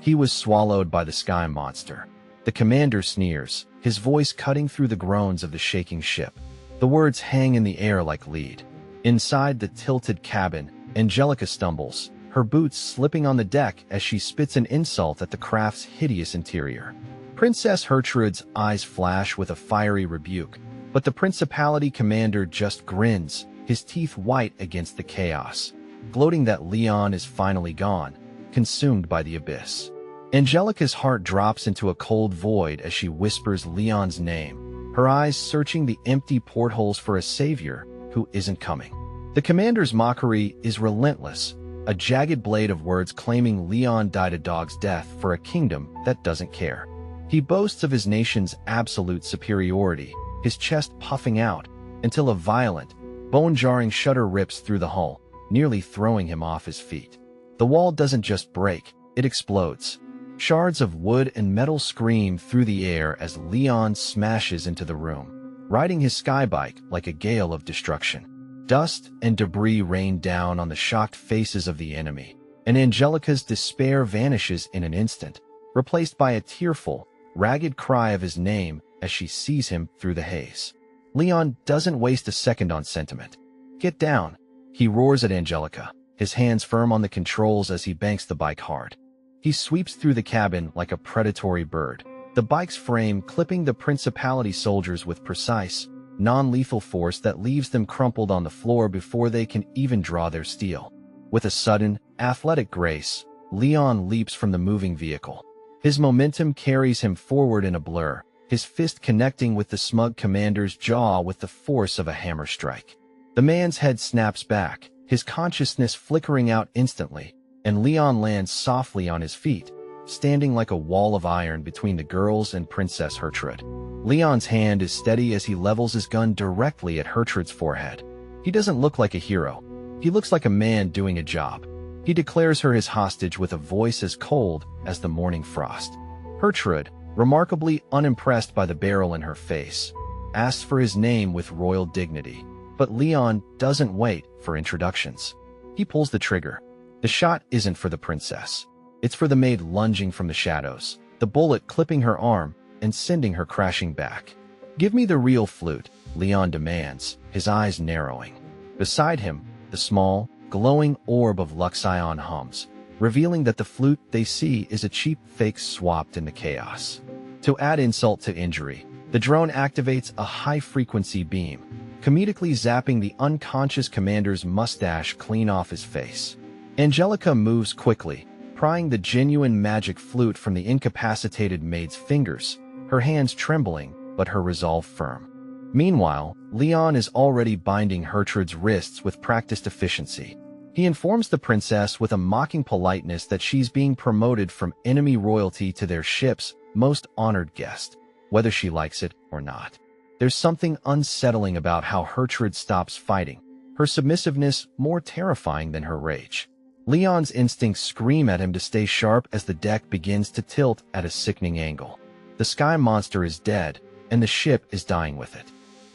He was swallowed by the sky monster. The commander sneers, his voice cutting through the groans of the shaking ship. The words hang in the air like lead. Inside the tilted cabin, Angelica stumbles, her boots slipping on the deck as she spits an insult at the craft's hideous interior. Princess Hertrud's eyes flash with a fiery rebuke, but the principality commander just grins, his teeth white against the chaos, gloating that Leon is finally gone, consumed by the abyss. Angelica's heart drops into a cold void as she whispers Leon's name, her eyes searching the empty portholes for a savior who isn't coming. The commander's mockery is relentless, a jagged blade of words claiming Leon died a dog's death for a kingdom that doesn't care. He boasts of his nation's absolute superiority, his chest puffing out, until a violent, bone-jarring shudder rips through the hull, nearly throwing him off his feet. The wall doesn't just break, it explodes. Shards of wood and metal scream through the air as Leon smashes into the room, riding his skybike like a gale of destruction. Dust and debris rain down on the shocked faces of the enemy, and Angelica's despair vanishes in an instant, replaced by a tearful, ragged cry of his name as she sees him through the haze. Leon doesn't waste a second on sentiment. "Get down," he roars at Angelica, his hands firm on the controls as he banks the bike hard. He sweeps through the cabin like a predatory bird, the bike's frame clipping the principality soldiers with precise, non-lethal force that leaves them crumpled on the floor before they can even draw their steel. With a sudden, athletic grace, Leon leaps from the moving vehicle. His momentum carries him forward in a blur, his fist connecting with the smug commander's jaw with the force of a hammer strike. The man's head snaps back, his consciousness flickering out instantly, and Leon lands softly on his feet, standing like a wall of iron between the girls and Princess Hertrud. Leon's hand is steady as he levels his gun directly at Hertrud's forehead. He doesn't look like a hero. He looks like a man doing a job. He declares her his hostage with a voice as cold as the morning frost. Hertrud, remarkably unimpressed by the barrel in her face, asks for his name with royal dignity. But Leon doesn't wait for introductions. He pulls the trigger. The shot isn't for the princess. It's for the maid lunging from the shadows, the bullet clipping her arm and sending her crashing back. "Give me the real flute," Leon demands, his eyes narrowing. Beside him, the small, glowing orb of Luxion hums, revealing that the flute they see is a cheap fake swapped in the chaos. To add insult to injury, the drone activates a high-frequency beam, comedically zapping the unconscious commander's mustache clean off his face. Angelica moves quickly, prying the genuine magic flute from the incapacitated maid's fingers, her hands trembling, but her resolve firm. Meanwhile, Leon is already binding Hertrud's wrists with practiced efficiency. He informs the princess with a mocking politeness that she's being promoted from enemy royalty to their ship's most honored guest, whether she likes it or not. There's something unsettling about how Hertrud stops fighting, her submissiveness more terrifying than her rage. Leon's instincts scream at him to stay sharp as the deck begins to tilt at a sickening angle. The sky monster is dead, and the ship is dying with it.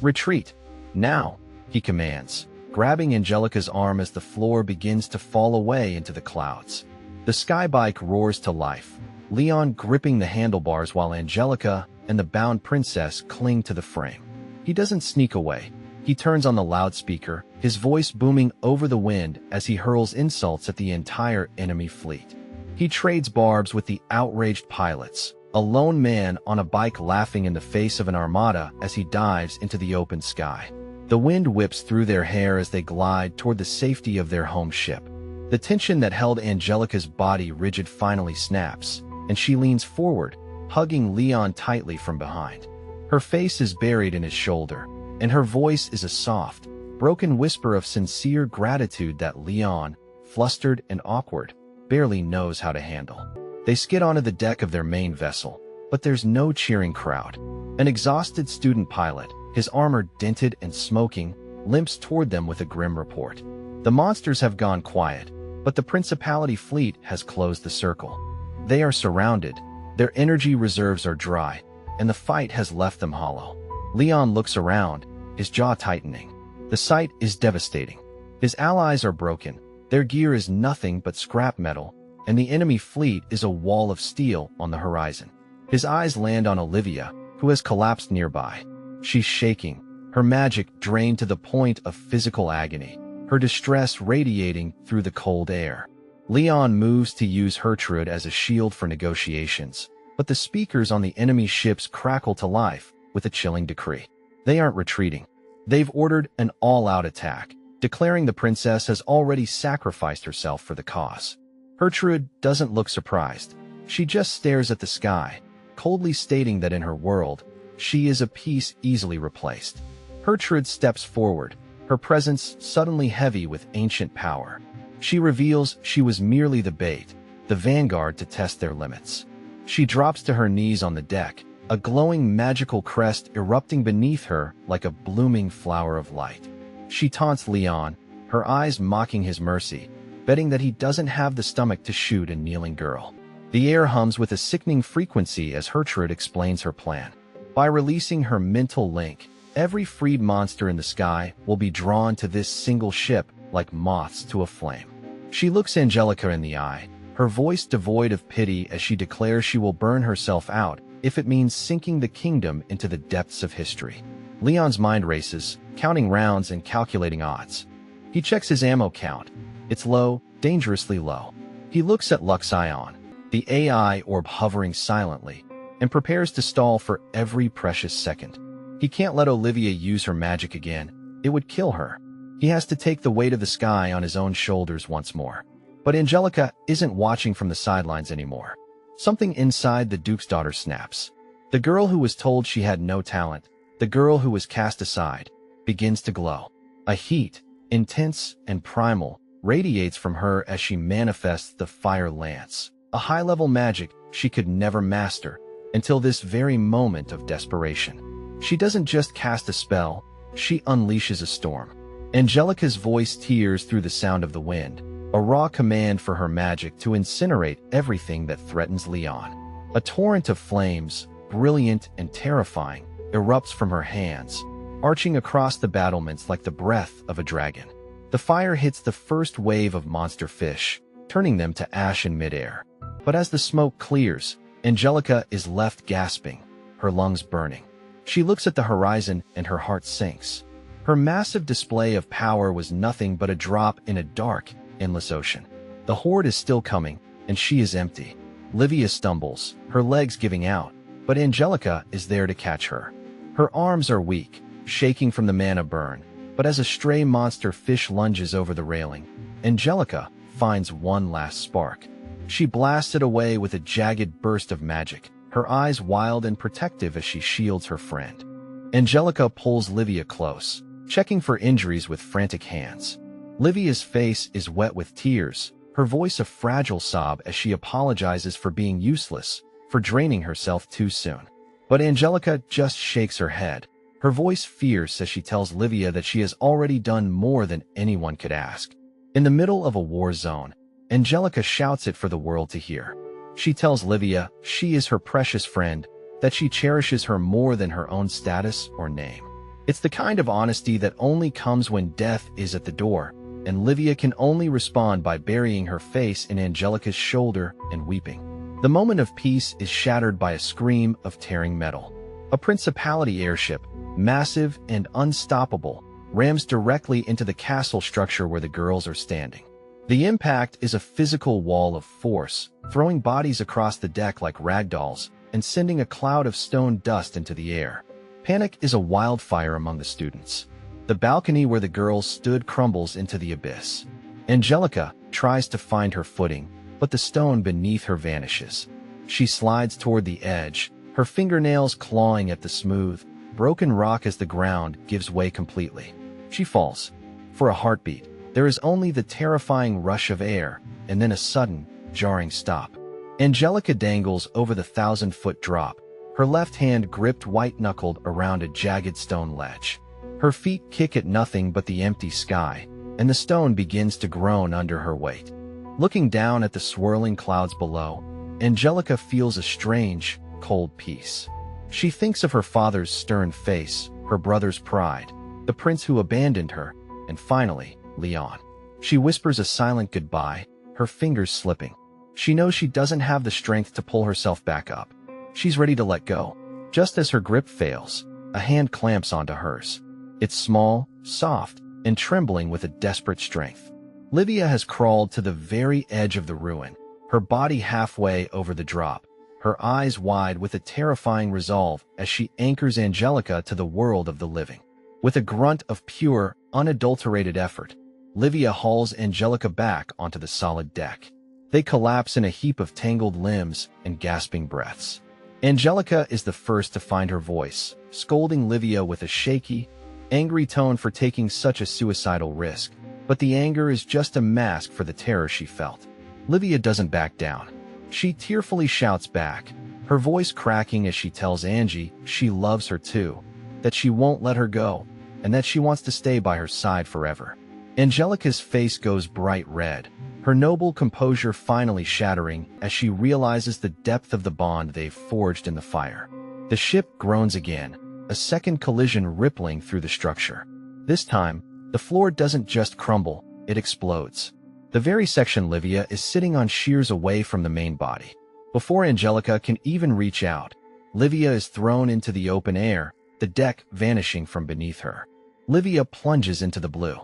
"Retreat, now," he commands, grabbing Angelica's arm as the floor begins to fall away into the clouds. The skybike roars to life, Leon gripping the handlebars while Angelica and the bound princess cling to the frame. He doesn't sneak away. He turns on the loudspeaker, his voice booming over the wind as he hurls insults at the entire enemy fleet. He trades barbs with the outraged pilots, a lone man on a bike laughing in the face of an armada as he dives into the open sky. The wind whips through their hair as they glide toward the safety of their home ship. The tension that held Angelica's body rigid finally snaps, and she leans forward, hugging Leon tightly from behind. Her face is buried in his shoulder, and her voice is a soft, broken whisper of sincere gratitude that Leon, flustered and awkward, barely knows how to handle. They skid onto the deck of their main vessel, but there's no cheering crowd. An exhausted student pilot, his armor dented and smoking, limps toward them with a grim report. The monsters have gone quiet, but the Principality fleet has closed the circle. They are surrounded, their energy reserves are dry, and the fight has left them hollow. Leon looks around, his jaw tightening. The sight is devastating. His allies are broken, their gear is nothing but scrap metal, and the enemy fleet is a wall of steel on the horizon. His eyes land on Olivia, who has collapsed nearby. She's shaking, her magic drained to the point of physical agony, her distress radiating through the cold air. Leon moves to use Gertrude as a shield for negotiations, but the speakers on the enemy ships crackle to life with a chilling decree. They aren't retreating. They've ordered an all-out attack, declaring the princess has already sacrificed herself for the cause. Gertrude doesn't look surprised. She just stares at the sky, coldly stating that in her world, she is a piece easily replaced. Gertrude steps forward, her presence suddenly heavy with ancient power. She reveals she was merely the bait, the vanguard to test their limits. She drops to her knees on the deck, a glowing magical crest erupting beneath her like a blooming flower of light. She taunts Leon, her eyes mocking his mercy, betting that he doesn't have the stomach to shoot a kneeling girl. The air hums with a sickening frequency as Gertrude explains her plan. By releasing her mental link, every freed monster in the sky will be drawn to this single ship like moths to a flame. She looks Angelica in the eye, her voice devoid of pity as she declares she will burn herself out if it means sinking the kingdom into the depths of history. Leon's mind races, counting rounds and calculating odds. He checks his ammo count. It's low, dangerously low. He looks at Luxion, the AI orb hovering silently, and prepares to stall for every precious second. He can't let Olivia use her magic again. It would kill her. He has to take the weight of the sky on his own shoulders once more. But Angelica isn't watching from the sidelines anymore. Something inside the Duke's daughter snaps. The girl who was told she had no talent, the girl who was cast aside, begins to glow. A heat, intense and primal, radiates from her as she manifests the fire lance, a high-level magic she could never master until this very moment of desperation. She doesn't just cast a spell, she unleashes a storm. Angelica's voice tears through the sound of the wind, a raw command for her magic to incinerate everything that threatens Leon. A torrent of flames, brilliant and terrifying, erupts from her hands, arching across the battlements like the breath of a dragon. The fire hits the first wave of monster fish, turning them to ash in midair. But as the smoke clears, Angelica is left gasping, her lungs burning. She looks at the horizon and her heart sinks. Her massive display of power was nothing but a drop in a dark, endless ocean. The horde is still coming, and she is empty. Livia stumbles, her legs giving out, but Angelica is there to catch her. Her arms are weak, shaking from the mana burn, but as a stray monster fish lunges over the railing, Angelica finds one last spark. She blasts it away with a jagged burst of magic, her eyes wild and protective as she shields her friend. Angelica pulls Livia close, checking for injuries with frantic hands. Livia's face is wet with tears, her voice a fragile sob as she apologizes for being useless, for draining herself too soon. But Angelica just shakes her head, her voice fierce as she tells Livia that she has already done more than anyone could ask. In the middle of a war zone, Angelica shouts it for the world to hear. She tells Livia she is her precious friend, that she cherishes her more than her own status or name. It's the kind of honesty that only comes when death is at the door, and Livia can only respond by burying her face in Angelica's shoulder and weeping. The moment of peace is shattered by a scream of tearing metal. A principality airship, massive and unstoppable, rams directly into the castle structure where the girls are standing. The impact is a physical wall of force, throwing bodies across the deck like ragdolls and sending a cloud of stone dust into the air. Panic is a wildfire among the students. The balcony where the girls stood crumbles into the abyss. Angelica tries to find her footing, but the stone beneath her vanishes. She slides toward the edge, her fingernails clawing at the smooth, broken rock as the ground gives way completely. She falls. For a heartbeat, there is only the terrifying rush of air, and then a sudden, jarring stop. Angelica dangles over the 1,000-foot drop, her left hand gripped white-knuckled around a jagged stone ledge. Her feet kick at nothing but the empty sky, and the stone begins to groan under her weight. Looking down at the swirling clouds below, Angelica feels a strange, cold peace. She thinks of her father's stern face, her brother's pride, the prince who abandoned her, and finally, Leon. She whispers a silent goodbye, her fingers slipping. She knows she doesn't have the strength to pull herself back up. She's ready to let go. Just as her grip fails, a hand clamps onto hers. It's small, soft, and trembling with a desperate strength. Livia has crawled to the very edge of the ruin, her body halfway over the drop, her eyes wide with a terrifying resolve as she anchors Angelica to the world of the living. With a grunt of pure, unadulterated effort, Livia hauls Angelica back onto the solid deck. They collapse in a heap of tangled limbs and gasping breaths. Angelica is the first to find her voice, scolding Livia with a shaky, angry tone for taking such a suicidal risk, but the anger is just a mask for the terror she felt. Livia doesn't back down. She tearfully shouts back, her voice cracking as she tells Angie she loves her too, that she won't let her go, and that she wants to stay by her side forever. Angelica's face goes bright red, her noble composure finally shattering as she realizes the depth of the bond they've forged in the fire. The ship groans again, a second collision rippling through the structure. This time, the floor doesn't just crumble, it explodes. The very section Livia is sitting on shears away from the main body. Before Angelica can even reach out, Livia is thrown into the open air, the deck vanishing from beneath her. Livia plunges into the blue.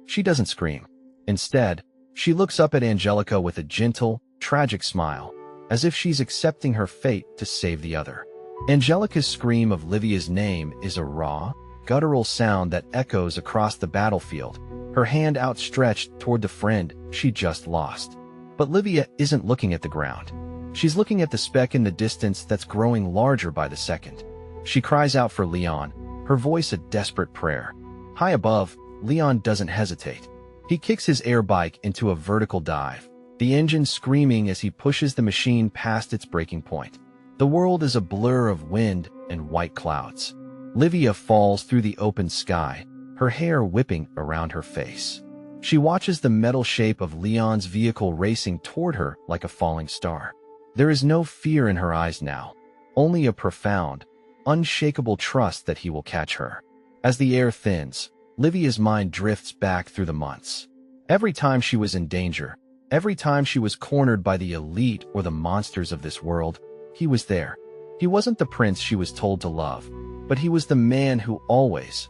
She doesn't scream. Instead, she looks up at Angelica with a gentle, tragic smile, as if she's accepting her fate to save the other. Angelica's scream of Livia's name is a raw, guttural sound that echoes across the battlefield, her hand outstretched toward the friend she just lost. But Livia isn't looking at the ground. She's looking at the speck in the distance that's growing larger by the second. She cries out for Leon, her voice a desperate prayer. High above, Leon doesn't hesitate. He kicks his air bike into a vertical dive, the engine screaming as he pushes the machine past its breaking point. The world is a blur of wind and white clouds. Livia falls through the open sky, her hair whipping around her face. She watches the metal shape of Leon's vehicle racing toward her like a falling star. There is no fear in her eyes now, only a profound, unshakable trust that he will catch her. As the air thins, Livia's mind drifts back through the months. Every time she was in danger, every time she was cornered by the elite or the monsters of this world, he was there. He wasn't the prince she was told to love, but he was the man who always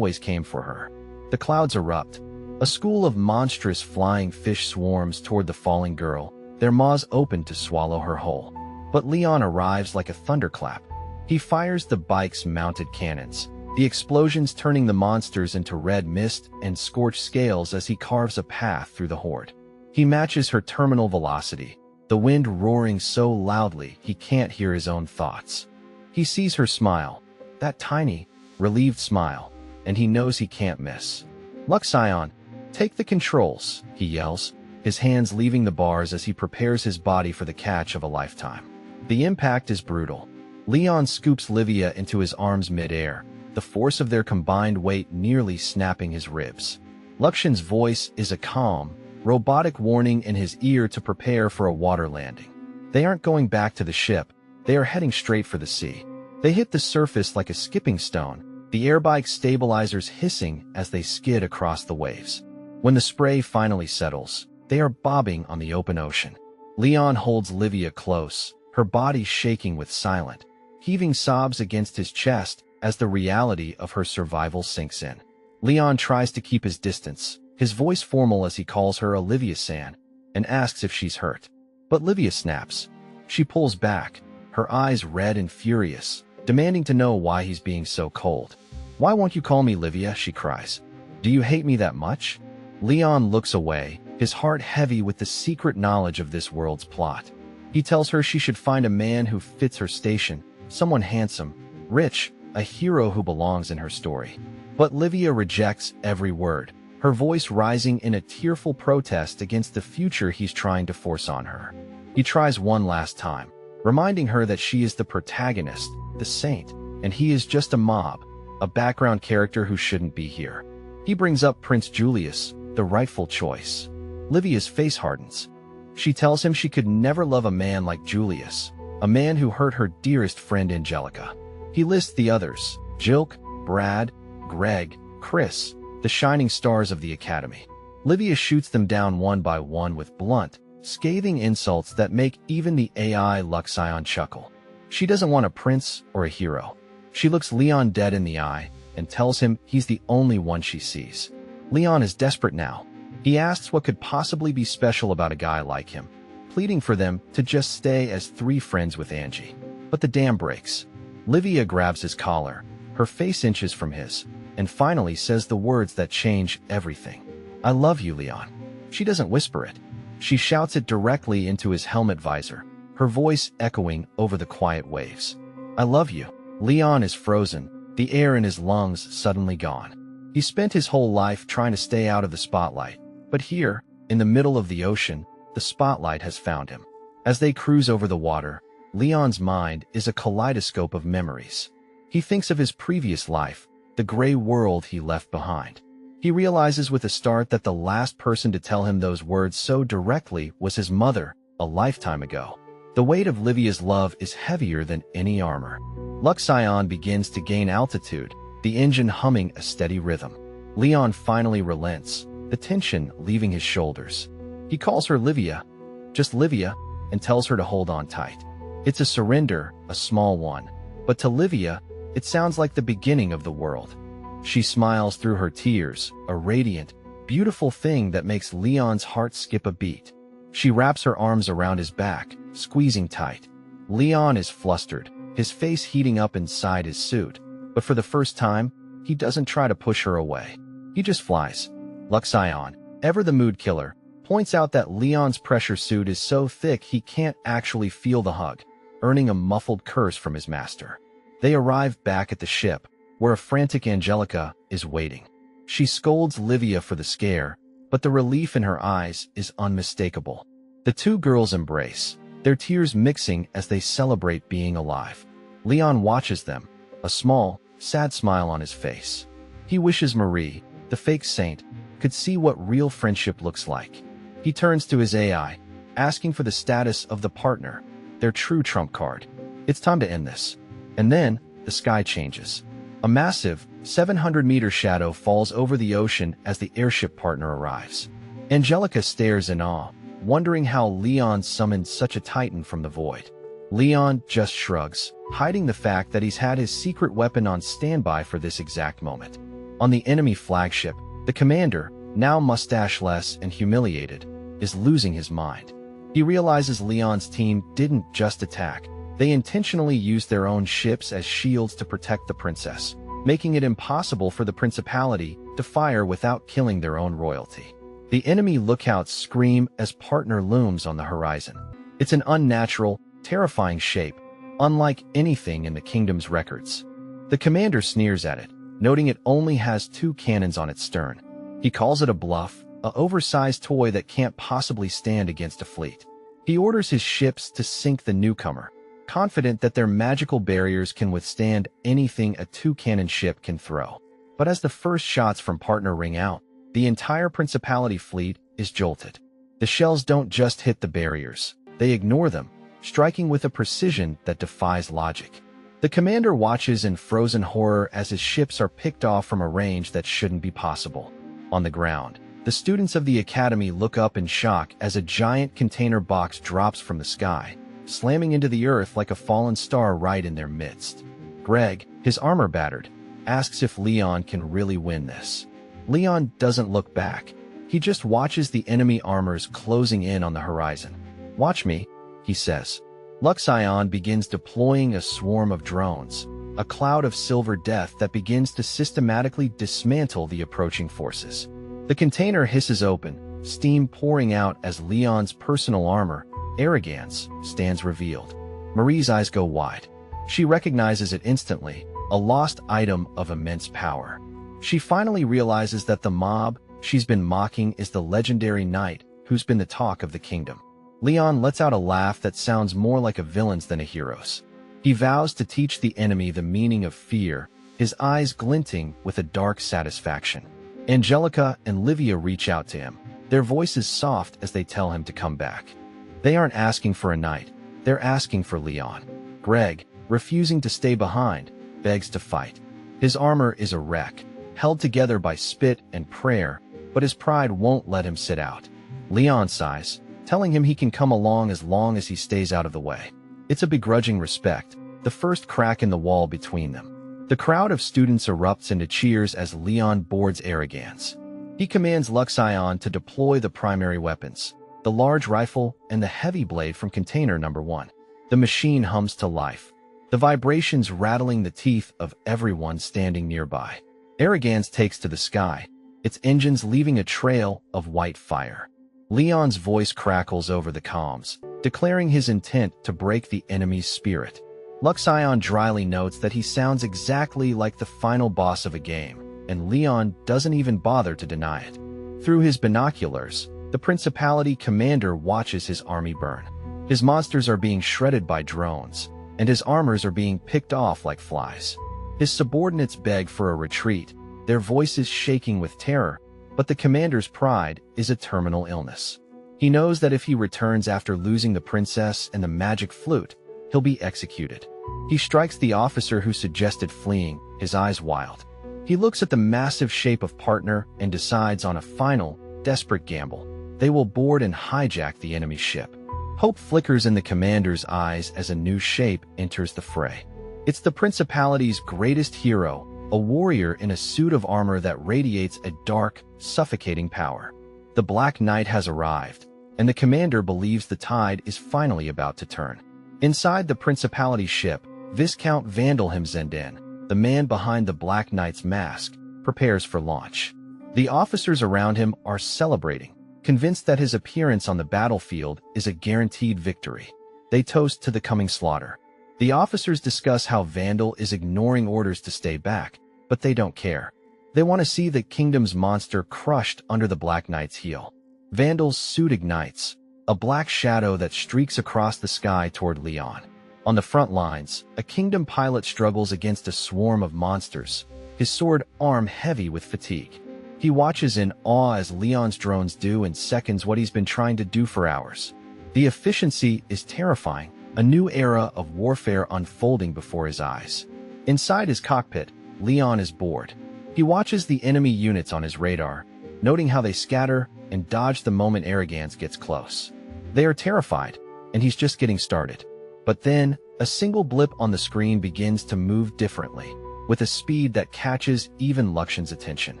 came for her. The clouds erupt. A school of monstrous flying fish swarms toward the falling girl, their maws open to swallow her whole. But Leon arrives like a thunderclap. He fires the bike's mounted cannons, the explosions turning the monsters into red mist and scorched scales as he carves a path through the horde. He matches her terminal velocity, the wind roaring so loudly he can't hear his own thoughts. He sees her smile, that tiny, relieved smile, and he knows he can't miss. Luxion, take the controls, he yells, his hands leaving the bars as he prepares his body for the catch of a lifetime. The impact is brutal. Leon scoops Livia into his arms mid-air, the force of their combined weight nearly snapping his ribs. Luxion's voice is a calm, robotic warning in his ear to prepare for a water landing. They aren't going back to the ship, they are heading straight for the sea. They hit the surface like a skipping stone, the airbike stabilizers hissing as they skid across the waves. When the spray finally settles, they are bobbing on the open ocean. Leon holds Livia close, her body shaking with silent, heaving sobs against his chest as the reality of her survival sinks in. Leon tries to keep his distance, his voice formal as he calls her Olivia-san, and asks if she's hurt. But Livia snaps. She pulls back, her eyes red and furious, demanding to know why he's being so cold. "Why won't you call me Livia?" she cries. "Do you hate me that much?" Leon looks away, his heart heavy with the secret knowledge of this world's plot. He tells her she should find a man who fits her station, someone handsome, rich, a hero who belongs in her story. But Livia rejects every word, her voice rising in a tearful protest against the future he's trying to force on her. He tries one last time, reminding her that she is the protagonist, the saint, and he is just a mob, a background character who shouldn't be here. He brings up Prince Julius, the rightful choice. Livia's face hardens. She tells him she could never love a man like Julius, a man who hurt her dearest friend Angelica. He lists the others, Jilk, Brad, Greg, Chris, the shining stars of the academy. Livia shoots them down one by one with blunt, scathing insults that make even the AI Luxion chuckle. She doesn't want a prince or a hero. She looks Leon dead in the eye and tells him he's the only one she sees. Leon is desperate now. He asks what could possibly be special about a guy like him, pleading for them to just stay as 3 friends with Angie. But the dam breaks. Livia grabs his collar, her face inches from his, and finally says the words that change everything. "I love you, Leon." She doesn't whisper it. She shouts it directly into his helmet visor, her voice echoing over the quiet waves. "I love you." Leon is frozen, the air in his lungs suddenly gone. He spent his whole life trying to stay out of the spotlight, but here, in the middle of the ocean, the spotlight has found him. As they cruise over the water, Leon's mind is a kaleidoscope of memories. He thinks of his previous life, the gray world he left behind. He realizes with a start that the last person to tell him those words so directly was his mother, a lifetime ago. The weight of Livia's love is heavier than any armor. Luxion begins to gain altitude, the engine humming a steady rhythm. Leon finally relents, the tension leaving his shoulders. He calls her Livia, just Livia, and tells her to hold on tight. It's a surrender, a small one, but to Livia, it sounds like the beginning of the world. She smiles through her tears, a radiant, beautiful thing that makes Leon's heart skip a beat. She wraps her arms around his back, squeezing tight. Leon is flustered, his face heating up inside his suit, but for the first time, he doesn't try to push her away. He just flies. Luxion, ever the mood killer, points out that Leon's pressure suit is so thick he can't actually feel the hug, earning a muffled curse from his master. They arrive back at the ship, where a frantic Angelica is waiting. She scolds Livia for the scare, but the relief in her eyes is unmistakable. The 2 girls embrace, their tears mixing as they celebrate being alive. Leon watches them, a small, sad smile on his face. He wishes Marie, the fake saint, could see what real friendship looks like. He turns to his AI, asking for the status of the partner, their true trump card. It's time to end this. And then, the sky changes. A massive, 700-meter shadow falls over the ocean as the airship partner arrives. Angelica stares in awe, wondering how Leon summoned such a titan from the void. Leon just shrugs, hiding the fact that he's had his secret weapon on standby for this exact moment. On the enemy flagship, the commander, now mustache-less and humiliated, is losing his mind. He realizes Leon's team didn't just attack. They intentionally used their own ships as shields to protect the princess, making it impossible for the principality to fire without killing their own royalty. The enemy lookouts scream as partner looms on the horizon. It's an unnatural, terrifying shape, unlike anything in the kingdom's records. The commander sneers at it, noting it only has 2 cannons on its stern. He calls it a bluff, an oversized toy that can't possibly stand against a fleet. He orders his ships to sink the newcomer, confident that their magical barriers can withstand anything a 2-cannon ship can throw. But as the first shots from partner ring out, the entire principality fleet is jolted. The shells don't just hit the barriers, they ignore them, striking with a precision that defies logic. The commander watches in frozen horror as his ships are picked off from a range that shouldn't be possible. On the ground, the students of the academy look up in shock as a giant container box drops from the sky, slamming into the earth like a fallen star right in their midst. Greg, his armor battered, asks if Leon can really win this. Leon doesn't look back. He just watches the enemy armors closing in on the horizon. "Watch me," he says. Luxion begins deploying a swarm of drones, a cloud of silver death that begins to systematically dismantle the approaching forces. The container hisses open, steam pouring out as Leon's personal armor, Arrogance, stands revealed. Marie's eyes go wide. She recognizes it instantly, a lost item of immense power. She finally realizes that the mob she's been mocking is the legendary knight who's been the talk of the kingdom. Leon lets out a laugh that sounds more like a villain's than a hero's. He vows to teach the enemy the meaning of fear, his eyes glinting with a dark satisfaction. Angelica and Livia reach out to him, their voices soft as they tell him to come back. They aren't asking for a knight, they're asking for Leon. Greg, refusing to stay behind, begs to fight. His armor is a wreck, held together by spit and prayer, but his pride won't let him sit out. Leon sighs, telling him he can come along as long as he stays out of the way. It's a begrudging respect, the first crack in the wall between them. The crowd of students erupts into cheers as Leon boards Arrogance. He commands Luxion to deploy the primary weapons, the large rifle and the heavy blade from container number 1. The machine hums to life, the vibrations rattling the teeth of everyone standing nearby. Arrogance takes to the sky, its engines leaving a trail of white fire. Leon's voice crackles over the comms, declaring his intent to break the enemy's spirit. Luxion dryly notes that he sounds exactly like the final boss of a game, and Leon doesn't even bother to deny it. Through his binoculars, the Principality commander watches his army burn. His monsters are being shredded by drones, and his armors are being picked off like flies. His subordinates beg for a retreat, their voices shaking with terror, but the commander's pride is a terminal illness. He knows that if he returns after losing the princess and the magic flute, he'll be executed. He strikes the officer who suggested fleeing, his eyes wild. He looks at the massive shape of Partner and decides on a final, desperate gamble. They will board and hijack the enemy ship. Hope flickers in the commander's eyes as a new shape enters the fray. It's the Principality's greatest hero, a warrior in a suit of armor that radiates a dark, suffocating power. The Black Knight has arrived, and the commander believes the tide is finally about to turn. Inside the Principality ship, Viscount Vandal Hemzenden, the man behind the Black Knight's mask, prepares for launch. The officers around him are celebrating, convinced that his appearance on the battlefield is a guaranteed victory. They toast to the coming slaughter. The officers discuss how Vandal is ignoring orders to stay back, but they don't care. They want to see the kingdom's monster crushed under the Black Knight's heel. Vandal's suit ignites, a black shadow that streaks across the sky toward Leon. On the front lines, a kingdom pilot struggles against a swarm of monsters, his sword arm heavy with fatigue. He watches in awe as Leon's drones do in seconds what he's been trying to do for hours. The efficiency is terrifying, a new era of warfare unfolding before his eyes. Inside his cockpit, Leon is bored. He watches the enemy units on his radar, noting how they scatter and dodge the moment Arrogance gets close. They are terrified, and he's just getting started. But then, a single blip on the screen begins to move differently, with a speed that catches even Luxion's attention.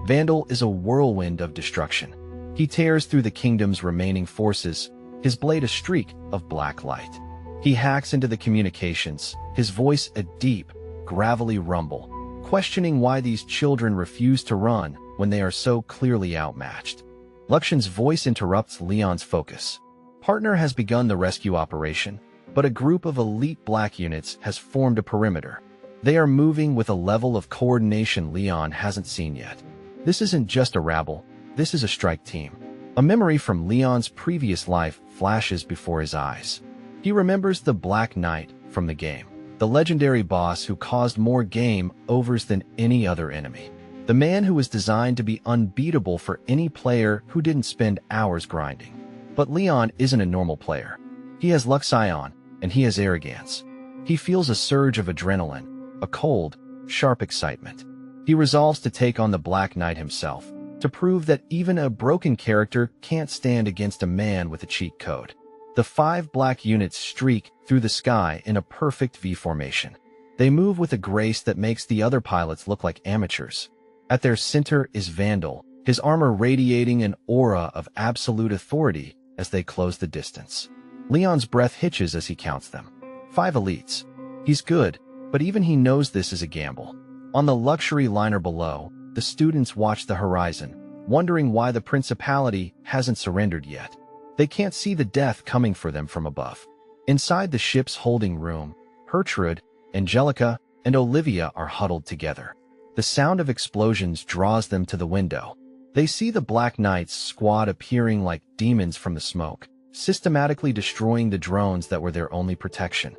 Vandal is a whirlwind of destruction. He tears through the kingdom's remaining forces, his blade a streak of black light. He hacks into the communications, his voice a deep, gravelly rumble, questioning why these children refuse to run when they are so clearly outmatched. Luxion's voice interrupts Leon's focus. Partner has begun the rescue operation, but a group of elite black units has formed a perimeter. They are moving with a level of coordination Leon hasn't seen yet. This isn't just a rabble, this is a strike team. A memory from Leon's previous life flashes before his eyes. He remembers the Black Knight from the game, the legendary boss who caused more game overs than any other enemy. The man who was designed to be unbeatable for any player who didn't spend hours grinding. But Leon isn't a normal player. He has Luxion, and he has Arrogance. He feels a surge of adrenaline, a cold, sharp excitement. He resolves to take on the Black Knight himself, to prove that even a broken character can't stand against a man with a cheat code. The 5 black units streak through the sky in a perfect V formation. They move with a grace that makes the other pilots look like amateurs. At their center is Vandal, his armor radiating an aura of absolute authority as they close the distance. Leon's breath hitches as he counts them. 5 elites. He's good, but even he knows this is a gamble. On the luxury liner below, the students watch the horizon, wondering why the Principality hasn't surrendered yet. They can't see the death coming for them from above. Inside the ship's holding room, Gertrude, Angelica, and Olivia are huddled together. The sound of explosions draws them to the window. They see the Black Knight's squad appearing like demons from the smoke, systematically destroying the drones that were their only protection.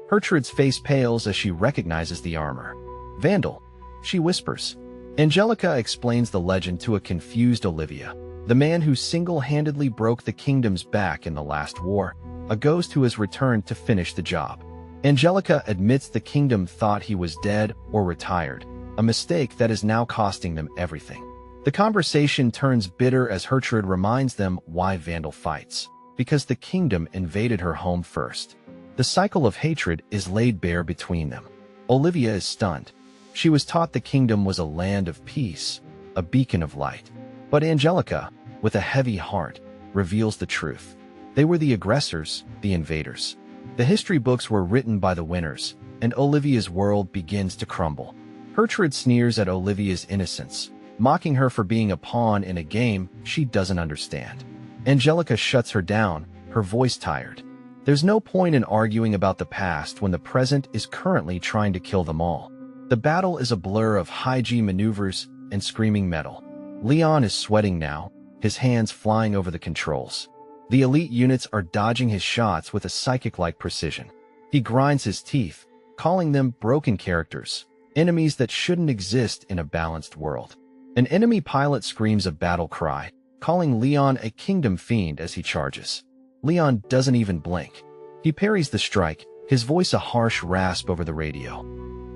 Gertrude's face pales as she recognizes the armor. Vandal, she whispers. Angelica explains the legend to a confused Olivia, the man who single-handedly broke the kingdom's back in the last war, a ghost who has returned to finish the job. Angelica admits the kingdom thought he was dead or retired, a mistake that is now costing them everything. The conversation turns bitter as Gertrude reminds them why Vandal fights. because the kingdom invaded her home first. The cycle of hatred is laid bare between them. Olivia is stunned. She was taught the kingdom was a land of peace, a beacon of light. But Angelica, with a heavy heart, reveals the truth. They were the aggressors, the invaders. The history books were written by the winners, and Olivia's world begins to crumble. Gertrude sneers at Olivia's innocence, mocking her for being a pawn in a game she doesn't understand. Angelica shuts her down, her voice tired. There's no point in arguing about the past when the present is currently trying to kill them all. The battle is a blur of high-G maneuvers and screaming metal. Leon is sweating now, his hands flying over the controls. The elite units are dodging his shots with a psychic-like precision. He grinds his teeth, calling them broken characters, enemies that shouldn't exist in a balanced world. An enemy pilot screams a battle cry, calling Leon a kingdom fiend as he charges. Leon doesn't even blink. He parries the strike, his voice a harsh rasp over the radio.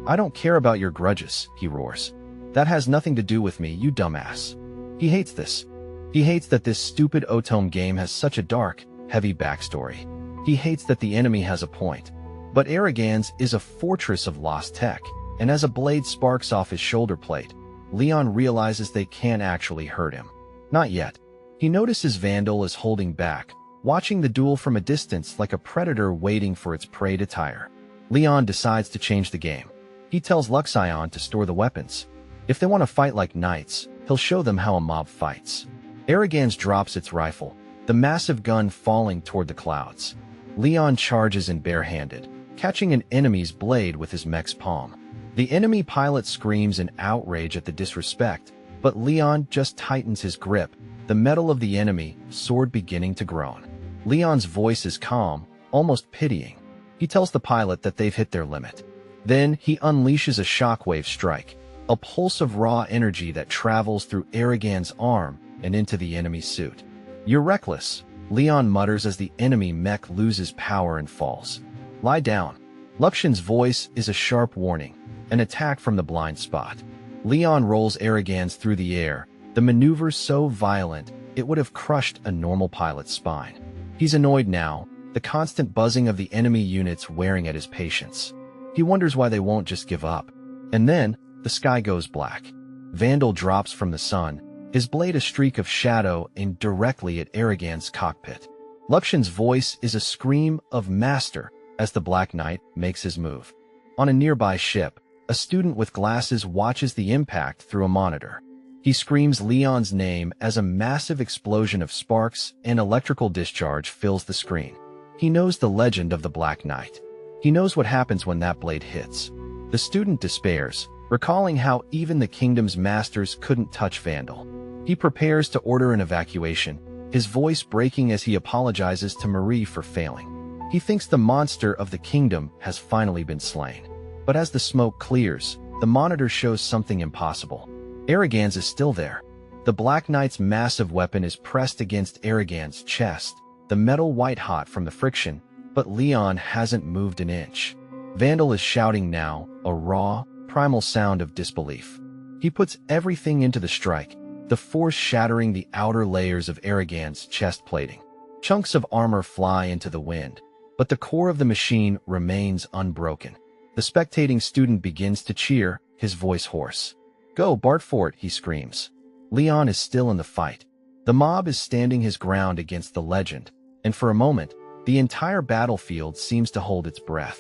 "I don't care about your grudges," he roars. "That has nothing to do with me, you dumbass." He hates this. He hates that this stupid Otome game has such a dark, heavy backstory. He hates that the enemy has a point. But Arrogans is a fortress of lost tech, and as a blade sparks off his shoulder plate, Leon realizes they can't actually hurt him. Not yet. He notices Vandal is holding back, watching the duel from a distance like a predator waiting for its prey to tire. Leon decides to change the game. He tells Luxion to store the weapons. If they want to fight like knights, he'll show them how a mob fights. Arrogans drops its rifle, the massive gun falling toward the clouds. Leon charges in barehanded, catching an enemy's blade with his mech's palm. The enemy pilot screams in outrage at the disrespect, but Leon just tightens his grip, the metal of the enemy sword beginning to groan. Leon's voice is calm, almost pitying. He tells the pilot that they've hit their limit. Then he unleashes a shockwave strike, a pulse of raw energy that travels through Arrogans' arm and into the enemy's suit. "You're reckless," Leon mutters as the enemy mech loses power and falls. "Lie down." Luxion's voice is a sharp warning, an attack from the blind spot. Leon rolls Arrogans through the air, the maneuver so violent it would have crushed a normal pilot's spine. He's annoyed now, the constant buzzing of the enemy units wearing at his patience. He wonders why they won't just give up. And then, the sky goes black. Vandal drops from the sun, his blade a streak of shadow aimed directly at Arrogans' cockpit. Luxion's voice is a scream of master as the Black Knight makes his move. On a nearby ship, a student with glasses watches the impact through a monitor. He screams Leon's name as a massive explosion of sparks and electrical discharge fills the screen. He knows the legend of the Black Knight. He knows what happens when that blade hits. The student despairs, recalling how even the kingdom's masters couldn't touch Vandal. He prepares to order an evacuation, his voice breaking as he apologizes to Marie for failing. He thinks the monster of the kingdom has finally been slain. But as the smoke clears, the monitor shows something impossible. Arrogans is still there. The Black Knight's massive weapon is pressed against Arrogans' chest, the metal white-hot from the friction, but Leon hasn't moved an inch. Vandal is shouting now, a raw, primal sound of disbelief. He puts everything into the strike, the force shattering the outer layers of Arrogans' chest plating. Chunks of armor fly into the wind, but the core of the machine remains unbroken. The spectating student begins to cheer, his voice hoarse. "Go, Bartfort," he screams. Leon is still in the fight. The mob is standing his ground against the legend, and for a moment, the entire battlefield seems to hold its breath.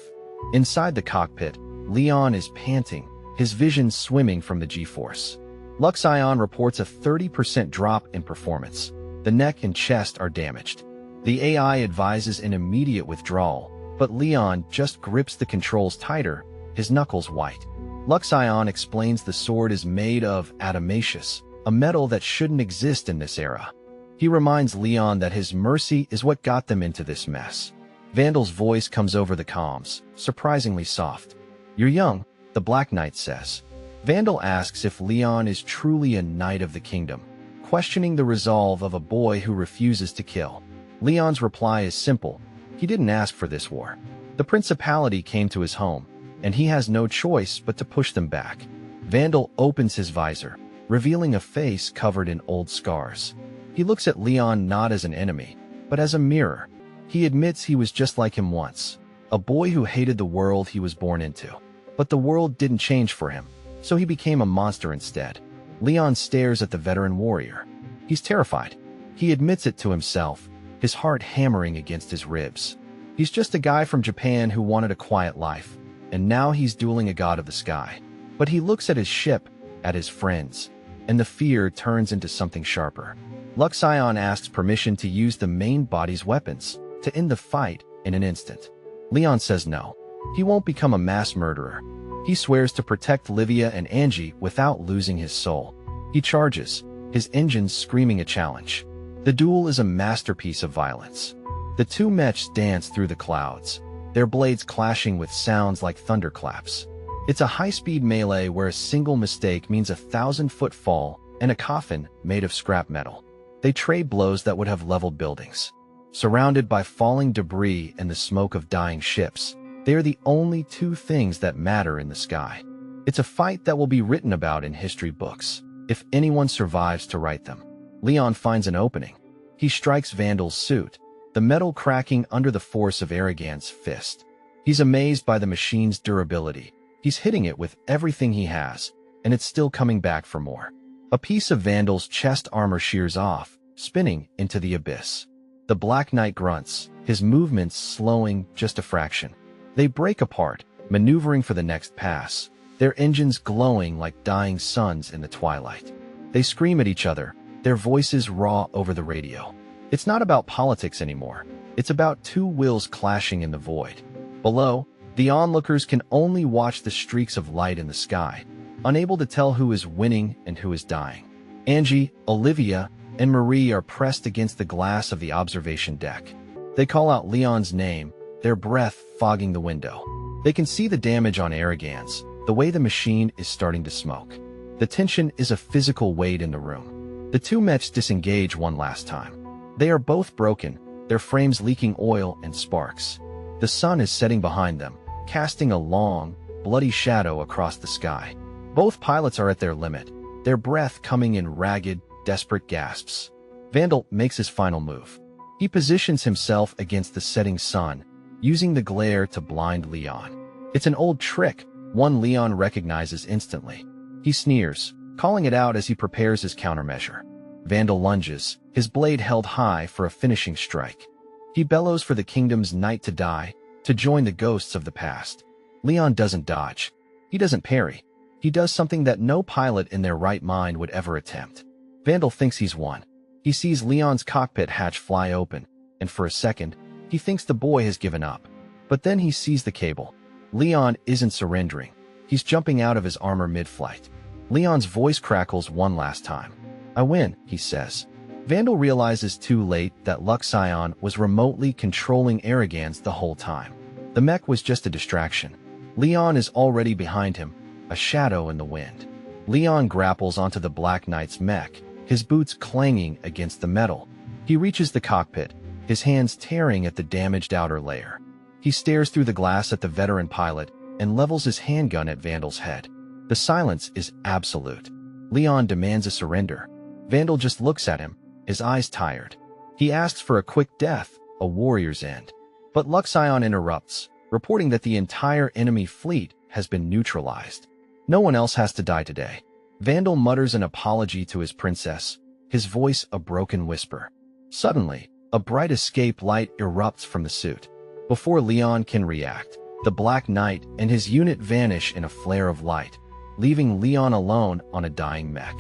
Inside the cockpit, Leon is panting, his vision swimming from the G-force. Luxion reports a 30% drop in performance. The neck and chest are damaged. The AI advises an immediate withdrawal, but Leon just grips the controls tighter, his knuckles white. Luxion explains the sword is made of adamantium, a metal that shouldn't exist in this era. He reminds Leon that his mercy is what got them into this mess. Vandal's voice comes over the comms, surprisingly soft. "You're young," the Black Knight says. Vandal asks if Leon is truly a knight of the kingdom, questioning the resolve of a boy who refuses to kill. Leon's reply is simple. He didn't ask for this war. The principality came to his home, and he has no choice but to push them back. Vandal opens his visor, revealing a face covered in old scars. He looks at Leon not as an enemy, but as a mirror. He admits he was just like him once, a boy who hated the world he was born into. But the world didn't change for him, so he became a monster instead. Leon stares at the veteran warrior. He's terrified. He admits it to himself, his heart hammering against his ribs. He's just a guy from Japan who wanted a quiet life, and now he's dueling a god of the sky. But he looks at his ship, at his friends, and the fear turns into something sharper. Luxion asks permission to use the main body's weapons to end the fight in an instant. Leon says no. He won't become a mass murderer. He swears to protect Livia and Angie without losing his soul. He charges, his engines screaming a challenge. The duel is a masterpiece of violence. The two mechs dance through the clouds, their blades clashing with sounds like thunderclaps. It's a high-speed melee where a single mistake means a 1,000-foot fall and a coffin made of scrap metal. They trade blows that would have leveled buildings. Surrounded by falling debris and the smoke of dying ships, they are the only two things that matter in the sky. It's a fight that will be written about in history books, if anyone survives to write them. Leon finds an opening. He strikes Vandal's suit, the metal cracking under the force of Aragan's fist. He's amazed by the machine's durability. He's hitting it with everything he has, and it's still coming back for more. A piece of Vandal's chest armor shears off, spinning into the abyss. The Black Knight grunts, his movements slowing just a fraction. They break apart, maneuvering for the next pass, their engines glowing like dying suns in the twilight. They scream at each other, their voices raw over the radio. It's not about politics anymore. It's about two wills clashing in the void. Below, the onlookers can only watch the streaks of light in the sky, unable to tell who is winning and who is dying. Angie, Olivia, and Marie are pressed against the glass of the observation deck. They call out Leon's name, their breath fogging the window. They can see the damage on Aragan's, the way the machine is starting to smoke. The tension is a physical weight in the room. The two mechs disengage one last time. They are both broken, their frames leaking oil and sparks. The sun is setting behind them, casting a long, bloody shadow across the sky. Both pilots are at their limit, their breath coming in ragged, desperate gasps. Vandal makes his final move. He positions himself against the setting sun, using the glare to blind Leon. It's an old trick, one Leon recognizes instantly. He sneers, calling it out as he prepares his countermeasure. Vandal lunges, his blade held high for a finishing strike. He bellows for the kingdom's knight to die, to join the ghosts of the past. Leon doesn't dodge. He doesn't parry. He does something that no pilot in their right mind would ever attempt. Vandal thinks he's won. He sees Leon's cockpit hatch fly open, and for a second, he thinks the boy has given up. But then he sees the cable. Leon isn't surrendering. He's jumping out of his armor mid-flight. Leon's voice crackles one last time. "I win," he says. Vandal realizes too late that Luxion was remotely controlling Aragan's the whole time. The mech was just a distraction. Leon is already behind him, a shadow in the wind. Leon grapples onto the Black Knight's mech, his boots clanging against the metal. He reaches the cockpit, his hands tearing at the damaged outer layer. He stares through the glass at the veteran pilot and levels his handgun at Vandal's head. The silence is absolute. Leon demands a surrender. Vandal just looks at him, his eyes tired. He asks for a quick death, a warrior's end. But Luxion interrupts, reporting that the entire enemy fleet has been neutralized. No one else has to die today. Vandal mutters an apology to his princess, his voice a broken whisper. Suddenly, a bright escape light erupts from the suit. Before Leon can react, the Black Knight and his unit vanish in a flare of light, leaving Leon alone on a dying mech.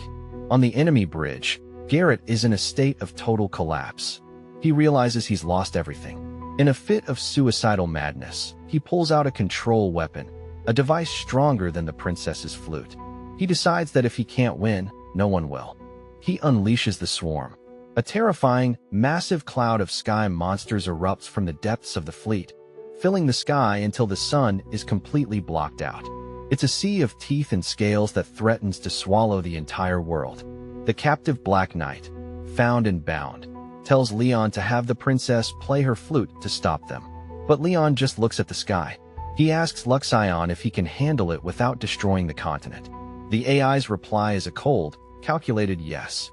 On the enemy bridge, Garrett is in a state of total collapse. He realizes he's lost everything. In a fit of suicidal madness, he pulls out a control weapon, a device stronger than the princess's flute. He decides that if he can't win, no one will. He unleashes the swarm. A terrifying, massive cloud of sky monsters erupts from the depths of the fleet, filling the sky until the sun is completely blocked out. It's a sea of teeth and scales that threatens to swallow the entire world. The captive Black Knight, found and bound, tells Leon to have the princess play her flute to stop them. But Leon just looks at the sky. He asks Luxion if he can handle it without destroying the continent. The AI's reply is a cold, calculated yes.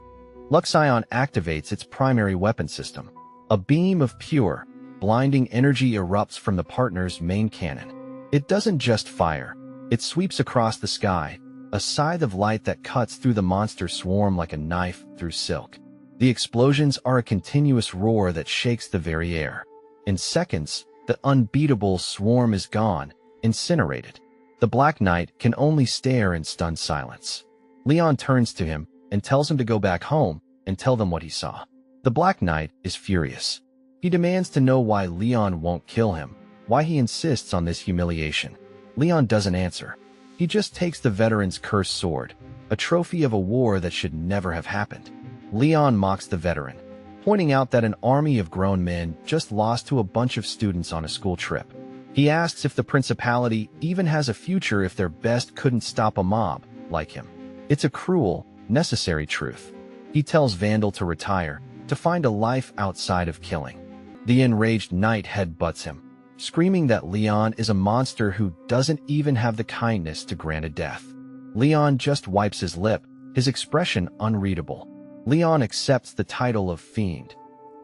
Luxion activates its primary weapon system. A beam of pure, blinding energy erupts from the partner's main cannon. It doesn't just fire. It sweeps across the sky, a scythe of light that cuts through the monster swarm like a knife through silk. The explosions are a continuous roar that shakes the very air. In seconds, the unbeatable swarm is gone, incinerated. The Black Knight can only stare in stunned silence. Leon turns to him and tells him to go back home and tell them what he saw. The Black Knight is furious. He demands to know why Leon won't kill him, why he insists on this humiliation. Leon doesn't answer. He just takes the veteran's cursed sword, a trophy of a war that should never have happened. Leon mocks the veteran, pointing out that an army of grown men just lost to a bunch of students on a school trip. He asks if the principality even has a future if their best couldn't stop a mob like him. It's a cruel, necessary truth. He tells Vandal to retire, to find a life outside of killing. The enraged knight headbutts him, screaming that Leon is a monster who doesn't even have the kindness to grant a death. Leon just wipes his lip, his expression unreadable. Leon accepts the title of Fiend.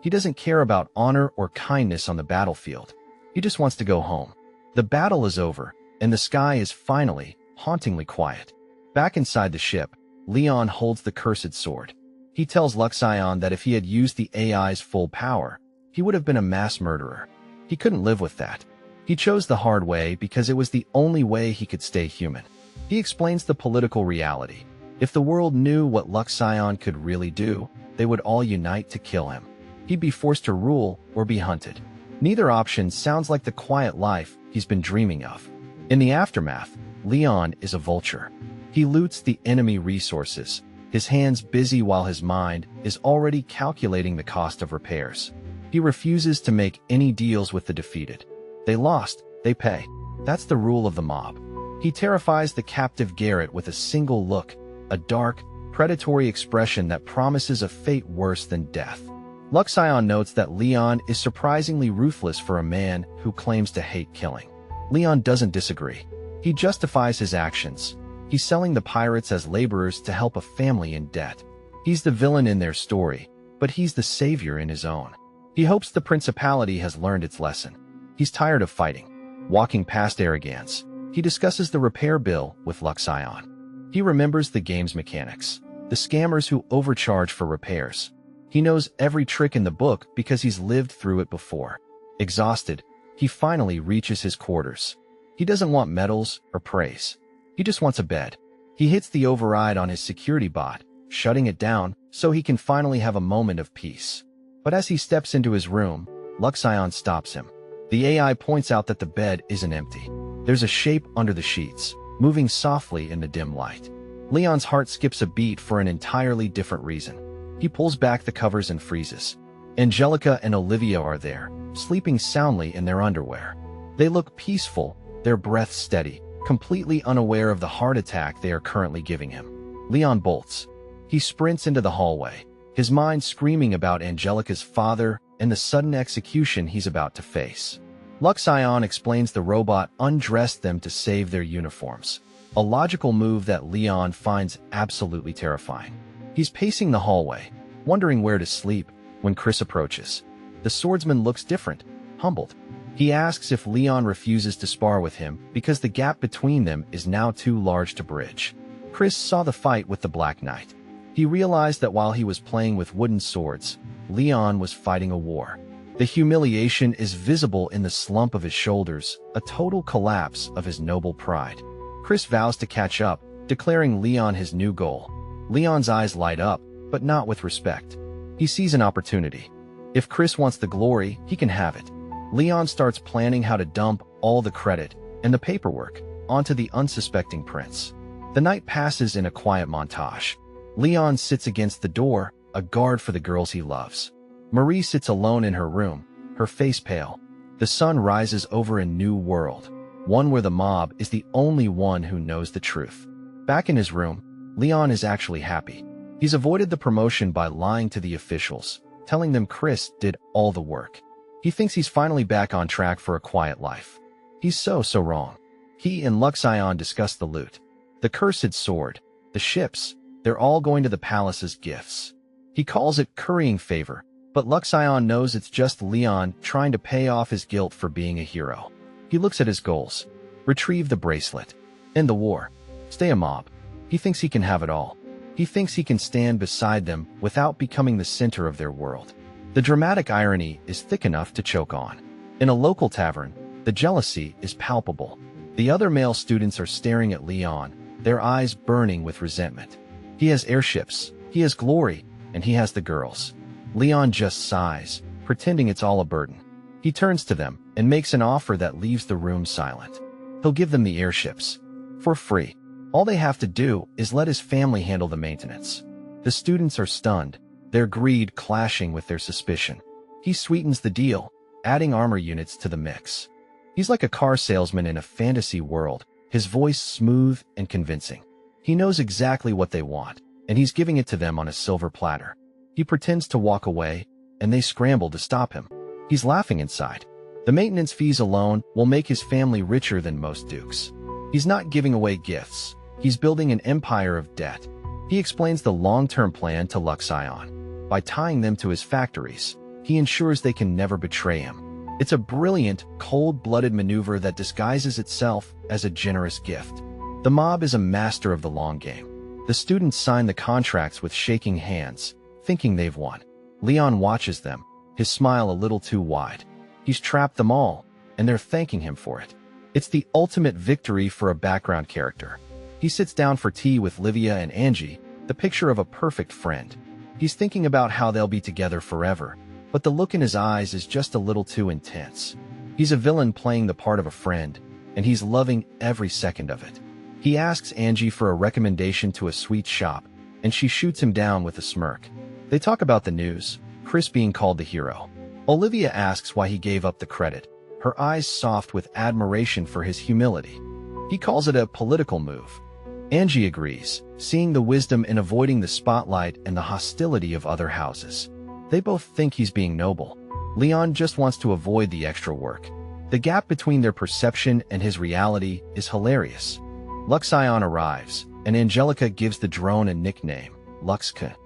He doesn't care about honor or kindness on the battlefield. He just wants to go home. The battle is over, and the sky is finally, hauntingly quiet. Back inside the ship, Leon holds the cursed sword. He tells Luxion that if he had used the AI's full power, he would have been a mass murderer. He couldn't live with that. He chose the hard way because it was the only way he could stay human. He explains the political reality. If the world knew what Luxion could really do, they would all unite to kill him. He'd be forced to rule or be hunted. Neither option sounds like the quiet life he's been dreaming of. In the aftermath, Leon is a vulture. He loots the enemy resources, his hands busy while his mind is already calculating the cost of repairs. He refuses to make any deals with the defeated. They lost, they pay. That's the rule of the mob. He terrifies the captive Garrett with a single look, a dark, predatory expression that promises a fate worse than death. Luxion notes that Leon is surprisingly ruthless for a man who claims to hate killing. Leon doesn't disagree. He justifies his actions. He's selling the pirates as laborers to help a family in debt. He's the villain in their story, but he's the savior in his own. He hopes the principality has learned its lesson. He's tired of fighting. Walking past Arrogance, he discusses the repair bill with Luxion. He remembers the game's mechanics, the scammers who overcharge for repairs. He knows every trick in the book because he's lived through it before. Exhausted, he finally reaches his quarters. He doesn't want medals or praise. He just wants a bed. He hits the override on his security bot, shutting it down so he can finally have a moment of peace. But as he steps into his room, Luxion stops him. The AI points out that the bed isn't empty. There's a shape under the sheets, moving softly in the dim light. Leon's heart skips a beat for an entirely different reason. He pulls back the covers and freezes. Angelica and Olivia are there, sleeping soundly in their underwear. They look peaceful, their breath steady, completely unaware of the heart attack they are currently giving him. Leon bolts. He sprints into the hallway, his mind screaming about Angelica's father and the sudden execution he's about to face. Luxion explains the robot undressed them to save their uniforms, a logical move that Leon finds absolutely terrifying. He's pacing the hallway, wondering where to sleep, when Chris approaches. The swordsman looks different, humbled. He asks if Leon refuses to spar with him because the gap between them is now too large to bridge. Chris saw the fight with the Black Knight. He realized that while he was playing with wooden swords, Leon was fighting a war. The humiliation is visible in the slump of his shoulders, a total collapse of his noble pride. Chris vows to catch up, declaring Leon his new goal. Leon's eyes light up, but not with respect. He sees an opportunity. If Chris wants the glory, he can have it. Leon starts planning how to dump all the credit and the paperwork onto the unsuspecting prince. The night passes in a quiet montage. Leon sits against the door, a guard for the girls he loves. Marie sits alone in her room, her face pale. The sun rises over a new world, one where the mob is the only one who knows the truth. Back in his room, Leon is actually happy. He's avoided the promotion by lying to the officials, telling them Chris did all the work. He thinks he's finally back on track for a quiet life. He's so wrong. He and Luxion discuss the loot. The cursed sword, the ships, they're all going to the palace as gifts. He calls it currying favor, But Luxion knows it's just Leon trying to pay off his guilt for being a hero. He looks at his goals. Retrieve the bracelet. End the war. Stay a mob. He thinks he can have it all. He thinks he can stand beside them without becoming the center of their world. The dramatic irony is thick enough to choke on. In a local tavern, the jealousy is palpable. The other male students are staring at Leon, their eyes burning with resentment. He has airships, he has glory, and he has the girls. Leon just sighs, pretending it's all a burden. He turns to them and makes an offer that leaves the room silent. He'll give them the airships. For free. All they have to do is let his family handle the maintenance. The students are stunned, their greed clashing with their suspicion. He sweetens the deal, adding armor units to the mix. He's like a car salesman in a fantasy world, his voice smooth and convincing. He knows exactly what they want, and he's giving it to them on a silver platter. He pretends to walk away, and they scramble to stop him. He's laughing inside. The maintenance fees alone will make his family richer than most dukes. He's not giving away gifts. He's building an empire of debt. He explains the long-term plan to Luxion. By tying them to his factories, he ensures they can never betray him. It's a brilliant, cold-blooded maneuver that disguises itself as a generous gift. The mob is a master of the long game. The students sign the contracts with shaking hands, thinking they've won. Leon watches them, his smile a little too wide. He's trapped them all, and they're thanking him for it. It's the ultimate victory for a background character. He sits down for tea with Livia and Angie, the picture of a perfect friend. He's thinking about how they'll be together forever, but the look in his eyes is just a little too intense. He's a villain playing the part of a friend, and he's loving every second of it. He asks Angie for a recommendation to a sweet shop, and she shoots him down with a smirk. They talk about the news, Chris being called the hero. Olivia asks why he gave up the credit, her eyes soft with admiration for his humility. He calls it a political move. Angie agrees, seeing the wisdom in avoiding the spotlight and the hostility of other houses. They both think he's being noble. Leon just wants to avoid the extra work. The gap between their perception and his reality is hilarious. Luxion arrives, and Angelica gives the drone a nickname, Luxka.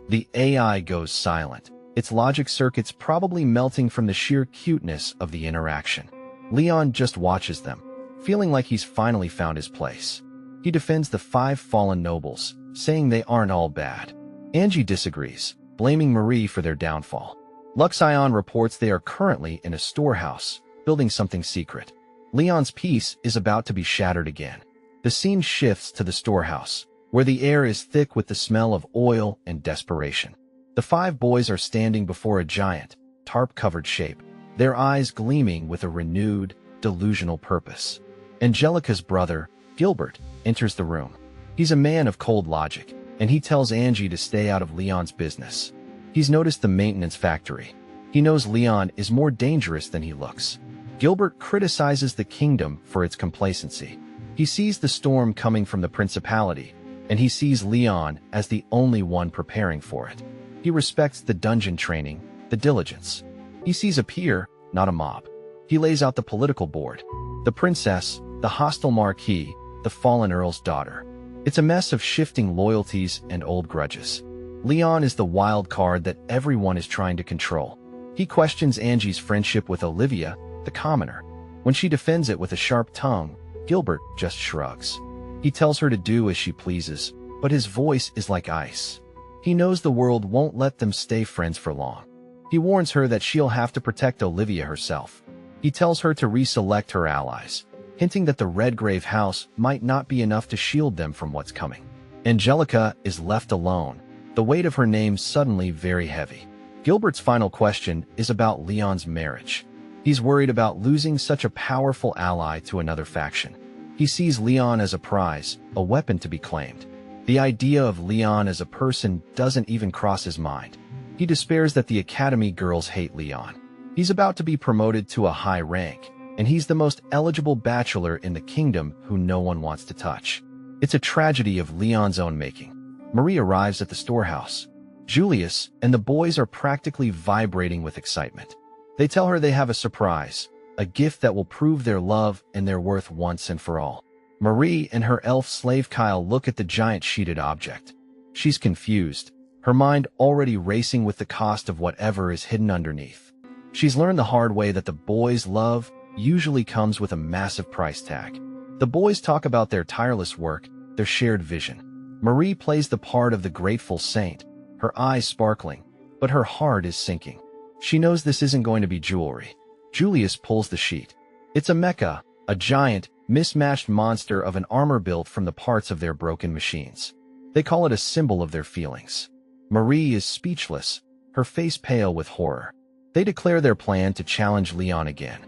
The AI goes silent, its logic circuits probably melting from the sheer cuteness of the interaction. Leon just watches them, feeling like he's finally found his place. He defends the 5 fallen nobles, saying they aren't all bad. Angie disagrees, blaming Marie for their downfall. Luxion reports they are currently in a storehouse, building something secret. Leon's peace is about to be shattered again. The scene shifts to the storehouse, where the air is thick with the smell of oil and desperation. The 5 boys are standing before a giant, tarp-covered shape, their eyes gleaming with a renewed, delusional purpose. Angelica's brother, Gilbert, enters the room. He's a man of cold logic, and he tells Angie to stay out of Leon's business. He's noticed the maintenance factory. He knows Leon is more dangerous than he looks. Gilbert criticizes the kingdom for its complacency. He sees the storm coming from the principality, and he sees Leon as the only one preparing for it. He respects the dungeon training, the diligence. He sees a peer, not a mob. He lays out the political board. The princess, the hostile marquis, the fallen earl's daughter. It's a mess of shifting loyalties and old grudges. Leon is the wild card that everyone is trying to control. He questions Angie's friendship with Olivia, the commoner. When she defends it with a sharp tongue, Gilbert just shrugs. He tells her to do as she pleases, but his voice is like ice. He knows the world won't let them stay friends for long. He warns her that she'll have to protect Olivia herself. He tells her to reselect her allies, hinting that the Redgrave house might not be enough to shield them from what's coming. Angelica is left alone, the weight of her name suddenly very heavy. Gilbert's final question is about Leon's marriage. He's worried about losing such a powerful ally to another faction. He sees Leon as a prize, a weapon to be claimed. The idea of Leon as a person doesn't even cross his mind. He despairs that the academy girls hate Leon. He's about to be promoted to a high rank, and he's the most eligible bachelor in the kingdom who no one wants to touch. It's a tragedy of Leon's own making. Marie arrives at the storehouse. Julius and the boys are practically vibrating with excitement. They tell her they have a surprise, a gift that will prove their love and their worth once and for all. Marie and her elf slave Kyle look at the giant sheeted object. She's confused, her mind already racing with the cost of whatever is hidden underneath. She's learned the hard way that the boys' love usually comes with a massive price tag. The boys talk about their tireless work, their shared vision. Marie plays the part of the grateful saint, her eyes sparkling, but her heart is sinking. She knows this isn't going to be jewelry. Julius pulls the sheet. It's a mecha, a giant, mismatched monster of an armor built from the parts of their broken machines. They call it a symbol of their feelings. Marie is speechless, her face pale with horror. They declare their plan to challenge Leon again.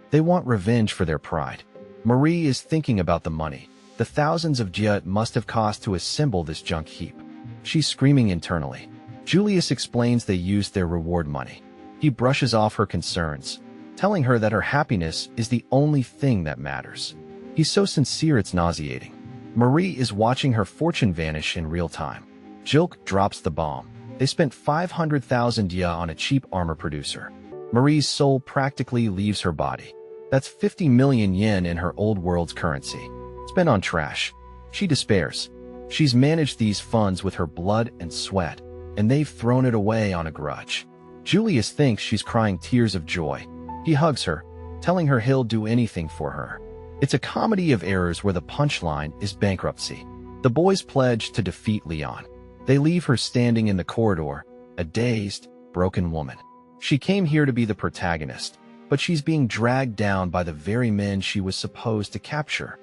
They want revenge for their pride. Marie is thinking about the money, the thousands of jia it must have cost to assemble this junk heap. She's screaming internally. Julius explains they used their reward money. He brushes off her concerns, telling her that her happiness is the only thing that matters. He's so sincere it's nauseating. Marie is watching her fortune vanish in real time. Jilk drops the bomb. They spent 500,000 jia on a cheap armor producer. Marie's soul practically leaves her body. That's 50 million yen in her old world's currency, spent on trash. She despairs. She's managed these funds with her blood and sweat, and they've thrown it away on a grudge. Julius thinks she's crying tears of joy. He hugs her, telling her he'll do anything for her. It's a comedy of errors where the punchline is bankruptcy. The boys pledge to defeat Leon. They leave her standing in the corridor, a dazed, broken woman. She came here to be the protagonist, but she's being dragged down by the very men she was supposed to capture.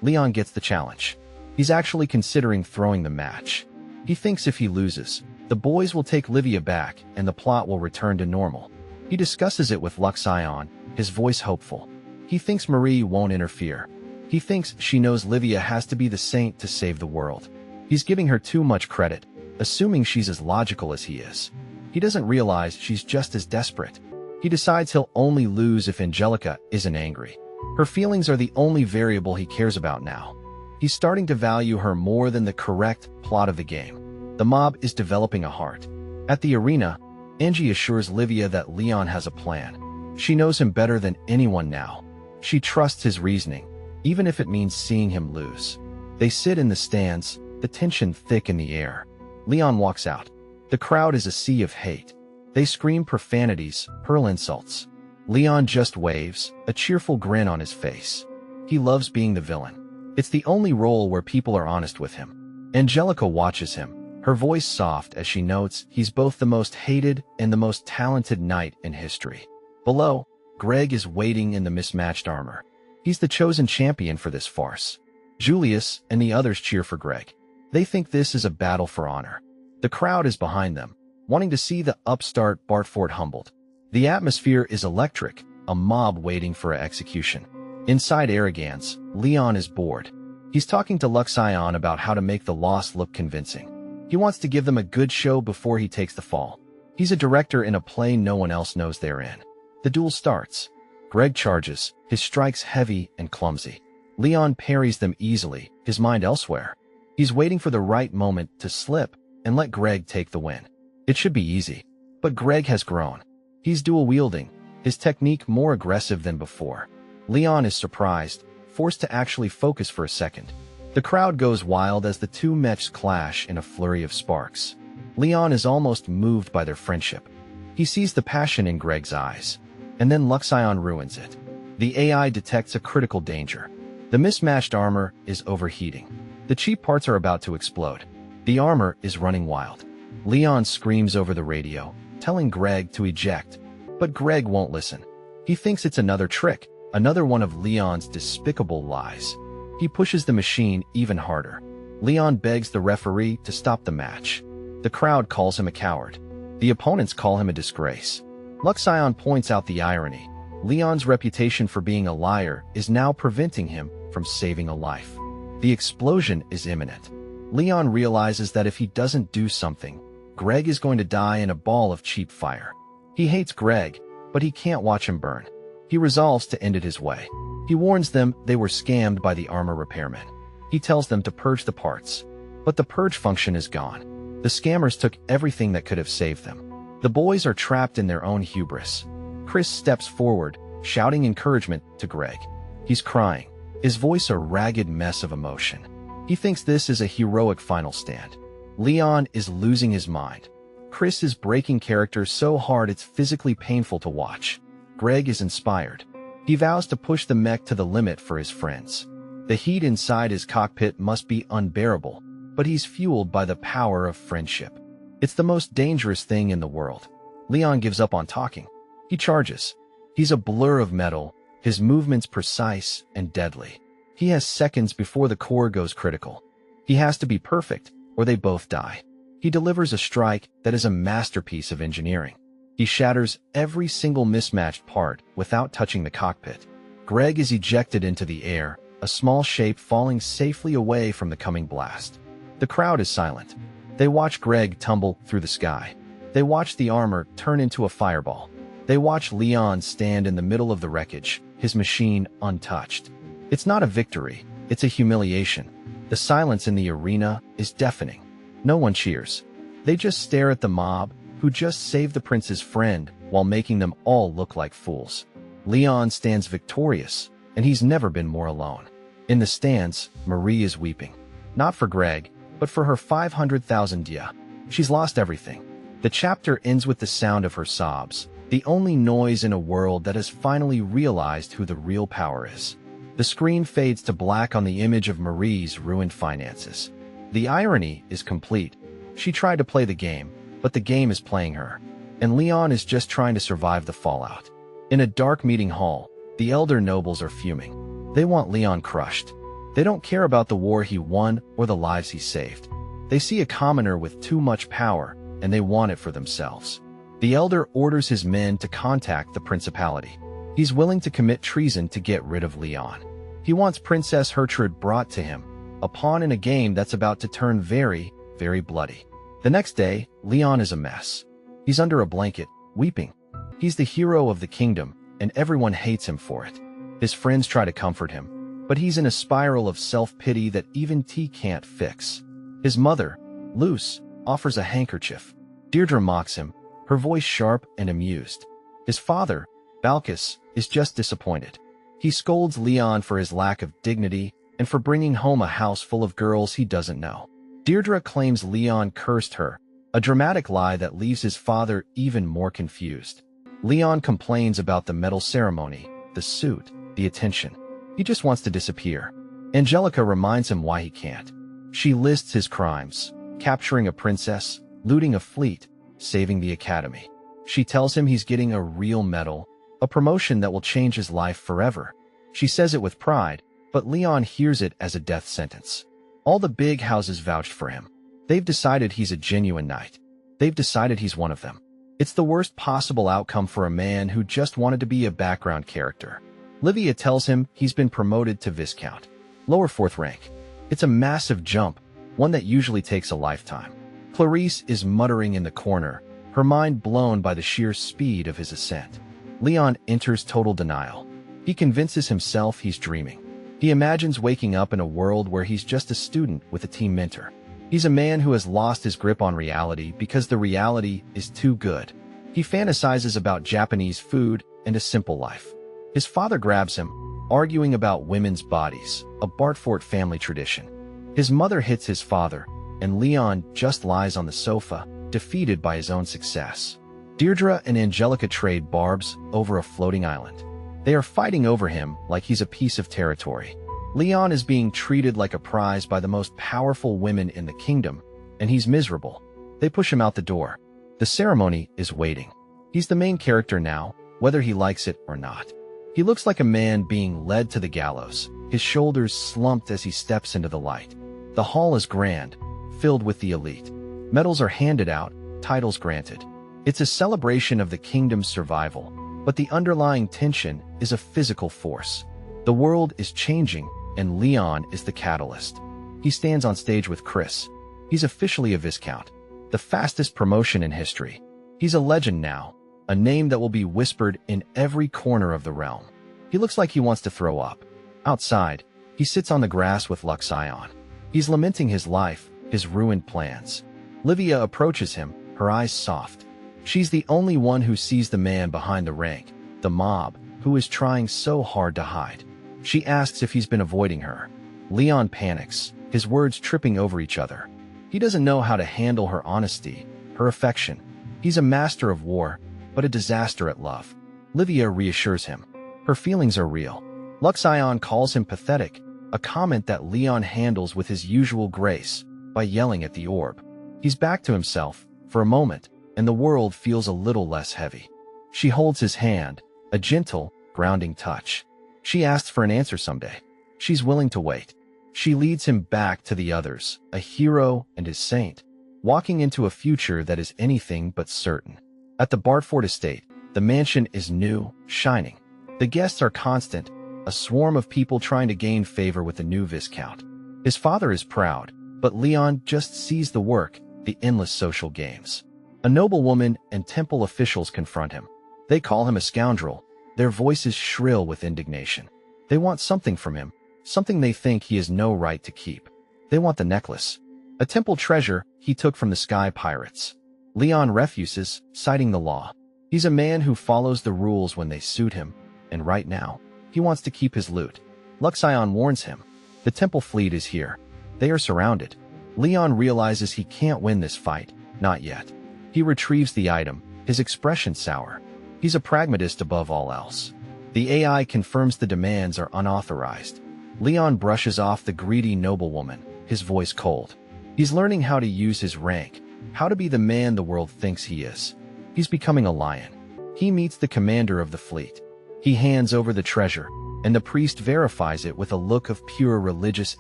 Leon gets the challenge. He's actually considering throwing the match. He thinks if he loses, the boys will take Livia back and the plot will return to normal. He discusses it with Luxion, his voice hopeful. He thinks Marie won't interfere. He thinks she knows Livia has to be the saint to save the world. He's giving her too much credit, assuming she's as logical as he is. He doesn't realize she's just as desperate. He decides he'll only lose if Angelica isn't angry. Her feelings are the only variable he cares about now. He's starting to value her more than the correct plot of the game. The mob is developing a heart. At the arena, Angie assures Livia that Leon has a plan. She knows him better than anyone now. She trusts his reasoning, even if it means seeing him lose. They sit in the stands, the tension thick in the air. Leon walks out. The crowd is a sea of hate. They scream profanities, hurl insults. Leon just waves, a cheerful grin on his face. He loves being the villain. It's the only role where people are honest with him. Angelica watches him, her voice soft as she notes he's both the most hated and the most talented knight in history. Below, Greg is waiting in the mismatched armor. He's the chosen champion for this farce. Julius and the others cheer for Greg. They think this is a battle for honor. The crowd is behind them, wanting to see the upstart Bartford humbled. The atmosphere is electric, a mob waiting for execution. Inside Arrogance, Leon is bored. He's talking to Luxion about how to make the loss look convincing. He wants to give them a good show before he takes the fall. He's a director in a play no one else knows they're in. The duel starts. Greg charges, his strikes heavy and clumsy. Leon parries them easily, his mind elsewhere. He's waiting for the right moment to slip and let Greg take the win. It should be easy. But Greg has grown. He's dual-wielding, his technique more aggressive than before. Leon is surprised, forced to actually focus for a second. The crowd goes wild as the two mechs clash in a flurry of sparks. Leon is almost moved by their friendship. He sees the passion in Greg's eyes. And then Luxion ruins it. The AI detects a critical danger. The mismatched armor is overheating. The cheap parts are about to explode. The armor is running wild. Leon screams over the radio, telling Greg to eject. But Greg won't listen. He thinks it's another trick, another one of Leon's despicable lies. He pushes the machine even harder. Leon begs the referee to stop the match. The crowd calls him a coward. The opponents call him a disgrace. Luxion points out the irony. Leon's reputation for being a liar is now preventing him from saving a life. The explosion is imminent. Leon realizes that if he doesn't do something, Greg is going to die in a ball of cheap fire. He hates Greg, but he can't watch him burn. He resolves to end it his way. He warns them they were scammed by the armor repairman. He tells them to purge the parts. But the purge function is gone. The scammers took everything that could have saved them. The boys are trapped in their own hubris. Chris steps forward, shouting encouragement to Greg. He's crying, his voice a ragged mess of emotion. He thinks this is a heroic final stand. Leon is losing his mind. Chris is breaking character so hard it's physically painful to watch. Greg is inspired. He vows to push the mech to the limit for his friends. The heat inside his cockpit must be unbearable, but he's fueled by the power of friendship. It's the most dangerous thing in the world. Leon gives up on talking. He charges. He's a blur of metal, his movements precise and deadly. He has seconds before the core goes critical. He has to be perfect, or they both die. He delivers a strike that is a masterpiece of engineering. He shatters every single mismatched part without touching the cockpit. Greg is ejected into the air, a small shape falling safely away from the coming blast. The crowd is silent. They watch Greg tumble through the sky. They watch the armor turn into a fireball. They watch Leon stand in the middle of the wreckage, his machine untouched. It's not a victory, it's a humiliation. The silence in the arena is deafening. No one cheers. They just stare at the mob, who just saved the prince's friend while making them all look like fools. Leon stands victorious, and he's never been more alone. In the stands, Marie is weeping. Not for Greg, but for her 500,000 dia. She's lost everything. The chapter ends with the sound of her sobs, the only noise in a world that has finally realized who the real power is. The screen fades to black on the image of Marie's ruined finances. The irony is complete. She tried to play the game, but the game is playing her. And Leon is just trying to survive the fallout. In a dark meeting hall, the elder nobles are fuming. They want Leon crushed. They don't care about the war he won or the lives he saved. They see a commoner with too much power, and they want it for themselves. The elder orders his men to contact the principality. He's willing to commit treason to get rid of Leon. He wants Princess Gertrude brought to him, a pawn in a game that's about to turn very, very bloody. The next day, Leon is a mess. He's under a blanket, weeping. He's the hero of the kingdom, and everyone hates him for it. His friends try to comfort him, but he's in a spiral of self-pity that even tea can't fix. His mother, Luce, offers a handkerchief. Deirdre mocks him, her voice sharp and amused. His father, Balkis, is just disappointed. He scolds Leon for his lack of dignity and for bringing home a house full of girls he doesn't know. Deirdre claims Leon cursed her, a dramatic lie that leaves his father even more confused. Leon complains about the medal ceremony, the suit, the attention. He just wants to disappear. Angelica reminds him why he can't. She lists his crimes: capturing a princess, looting a fleet, saving the academy. She tells him he's getting a real medal, a promotion that will change his life forever. She says it with pride, but Leon hears it as a death sentence. All the big houses vouched for him. They've decided he's a genuine knight. They've decided he's one of them. It's the worst possible outcome for a man who just wanted to be a background character. Livia tells him he's been promoted to Viscount, lower 4th rank. It's a massive jump, one that usually takes a lifetime. Clarice is muttering in the corner, her mind blown by the sheer speed of his ascent. Leon enters total denial. He convinces himself he's dreaming. He imagines waking up in a world where he's just a student with a team mentor. He's a man who has lost his grip on reality because the reality is too good. He fantasizes about Japanese food and a simple life. His father grabs him, arguing about women's bodies, a Bartfort family tradition. His mother hits his father, and Leon just lies on the sofa, defeated by his own success. Deirdre and Angelica trade barbs over a floating island. They are fighting over him like he's a piece of territory. Leon is being treated like a prize by the most powerful women in the kingdom, and he's miserable. They push him out the door. The ceremony is waiting. He's the main character now, whether he likes it or not. He looks like a man being led to the gallows, his shoulders slumped as he steps into the light. The hall is grand, filled with the elite. Medals are handed out, titles granted. It's a celebration of the kingdom's survival, but the underlying tension is a physical force. The world is changing, and Leon is the catalyst. He stands on stage with Chris. He's officially a Viscount, the fastest promotion in history. He's a legend now, a name that will be whispered in every corner of the realm. He looks like he wants to throw up. Outside, he sits on the grass with Luxion. He's lamenting his life, his ruined plans. Livia approaches him, her eyes soft. She's the only one who sees the man behind the rank, the mob, who is trying so hard to hide. She asks if he's been avoiding her. Leon panics, his words tripping over each other. He doesn't know how to handle her honesty, her affection. He's a master of war, but a disaster at love. Livia reassures him. Her feelings are real. Luxion calls him pathetic, a comment that Leon handles with his usual grace by yelling at the orb. He's back to himself for a moment, and the world feels a little less heavy. She holds his hand, a gentle, grounding touch. She asks for an answer someday. She's willing to wait. She leads him back to the others, a hero and his saint, walking into a future that is anything but certain. At the Bartford estate, the mansion is new, shining. The guests are constant, a swarm of people trying to gain favor with the new Viscount. His father is proud, but Leon just sees the work, the endless social games. A noblewoman and temple officials confront him. They call him a scoundrel, their voices shrill with indignation. They want something from him, something they think he has no right to keep. They want the necklace, a temple treasure he took from the Sky Pirates. Leon refuses, citing the law. He's a man who follows the rules when they suit him, and right now, he wants to keep his loot. Luxion warns him. The temple fleet is here. They are surrounded. Leon realizes he can't win this fight, not yet. He retrieves the item, his expression sour. He's a pragmatist above all else. The AI confirms the demands are unauthorized. Leon brushes off the greedy noblewoman, his voice cold. He's learning how to use his rank, how to be the man the world thinks he is. He's becoming a lion. He meets the commander of the fleet. He hands over the treasure, and the priest verifies it with a look of pure religious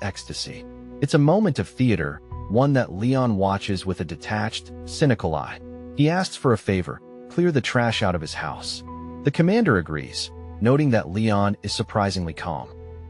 ecstasy. It's a moment of theater, one that Leon watches with a detached, cynical eye. He asks for a favor, clear the trash out of his house. The commander agrees, noting that Leon is surprisingly calm.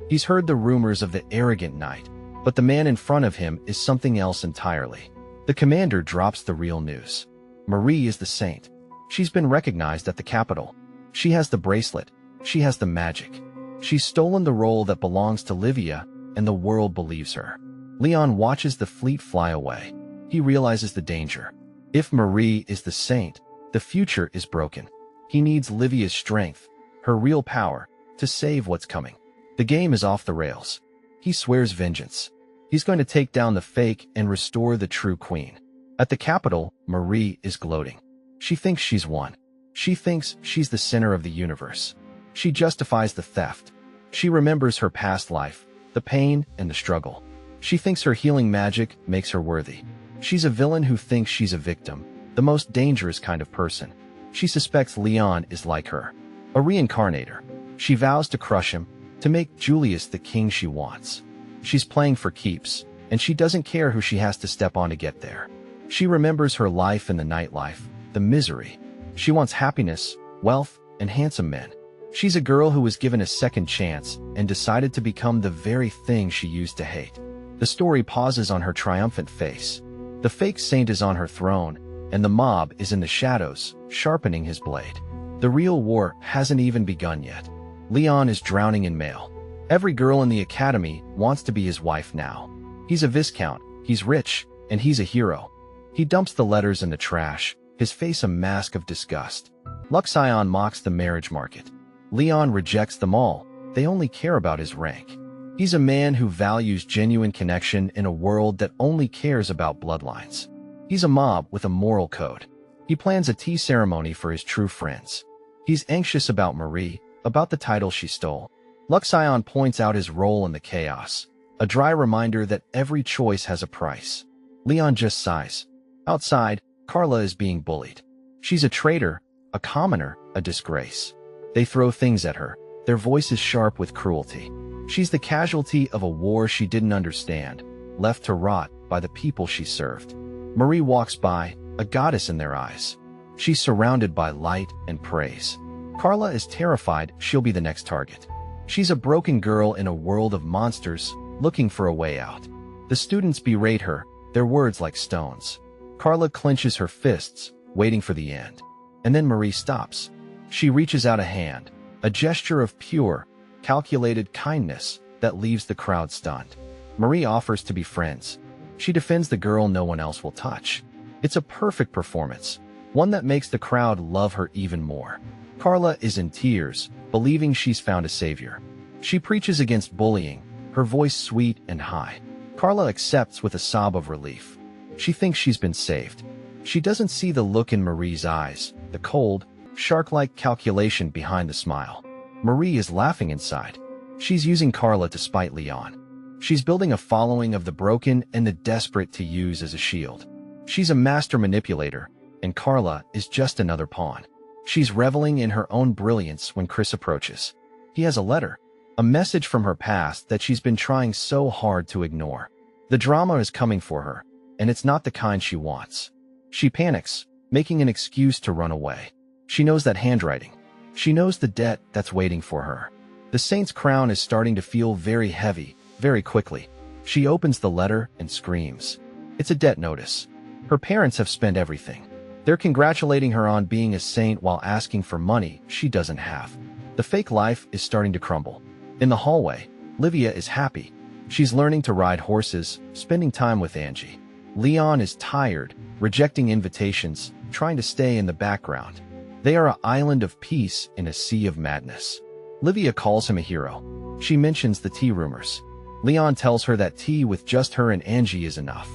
He's heard the rumors of the arrogant knight, but the man in front of him is something else entirely. The commander drops the real news. Marie is the saint. She's been recognized at the capital. She has the bracelet. She has the magic. She's stolen the role that belongs to Livia, and the world believes her. Leon watches the fleet fly away. He realizes the danger. If Marie is the saint, the future is broken. He needs Livia's strength, her real power, to save what's coming. The game is off the rails. He swears vengeance. He's going to take down the fake and restore the true queen. At the capital, Marie is gloating. She thinks she's won. She thinks she's the center of the universe. She justifies the theft. She remembers her past life, the pain and the struggle. She thinks her healing magic makes her worthy. She's a villain who thinks she's a victim, the most dangerous kind of person. She suspects Leon is like her, a reincarnator. She vows to crush him, to make Julius the king she wants. She's playing for keeps, and she doesn't care who she has to step on to get there. She remembers her life in the nightlife, the misery. She wants happiness, wealth, and handsome men. She's a girl who was given a second chance and decided to become the very thing she used to hate. The story pauses on her triumphant face. The fake saint is on her throne, and the mob is in the shadows, sharpening his blade. The real war hasn't even begun yet. Leon is drowning in mail. Every girl in the academy wants to be his wife now. He's a viscount, he's rich, and he's a hero. He dumps the letters in the trash, his face a mask of disgust. Luxion mocks the marriage market. Leon rejects them all. They only care about his rank. He's a man who values genuine connection in a world that only cares about bloodlines. He's a mob with a moral code. He plans a tea ceremony for his true friends. He's anxious about Marie, about the title she stole. Luxion points out his role in the chaos, a dry reminder that every choice has a price. Leon just sighs. Outside, Carla is being bullied. She's a traitor, a commoner, a disgrace. They throw things at her, their voices sharp with cruelty. She's the casualty of a war she didn't understand, left to rot by the people she served. Marie walks by, a goddess in their eyes. She's surrounded by light and praise. Carla is terrified she'll be the next target. She's a broken girl in a world of monsters, looking for a way out. The students berate her, their words like stones. Carla clenches her fists, waiting for the end. And then Marie stops. She reaches out a hand, a gesture of pure, calculated kindness that leaves the crowd stunned. Marie offers to be friends. She defends the girl no one else will touch. It's a perfect performance, one that makes the crowd love her even more. Carla is in tears, believing she's found a savior. She preaches against bullying, her voice sweet and high. Carla accepts with a sob of relief. She thinks she's been saved. She doesn't see the look in Marie's eyes, the cold, shark-like calculation behind the smile. Marie is laughing inside. She's using Carla to spite Leon. She's building a following of the broken and the desperate to use as a shield. She's a master manipulator, and Carla is just another pawn. She's reveling in her own brilliance when Chris approaches. He has a letter, a message from her past that she's been trying so hard to ignore. The drama is coming for her, and it's not the kind she wants. She panics, making an excuse to run away. She knows that handwriting. She knows the debt that's waiting for her. The saint's crown is starting to feel very heavy, very quickly. She opens the letter and screams. It's a debt notice. Her parents have spent everything. They're congratulating her on being a saint while asking for money she doesn't have. The fake life is starting to crumble. In the hallway, Livia is happy. She's learning to ride horses, spending time with Angie. Leon is tired, rejecting invitations, trying to stay in the background. They are an island of peace in a sea of madness. Livia calls him a hero. She mentions the tea rumors. Leon tells her that tea with just her and Angie is enough.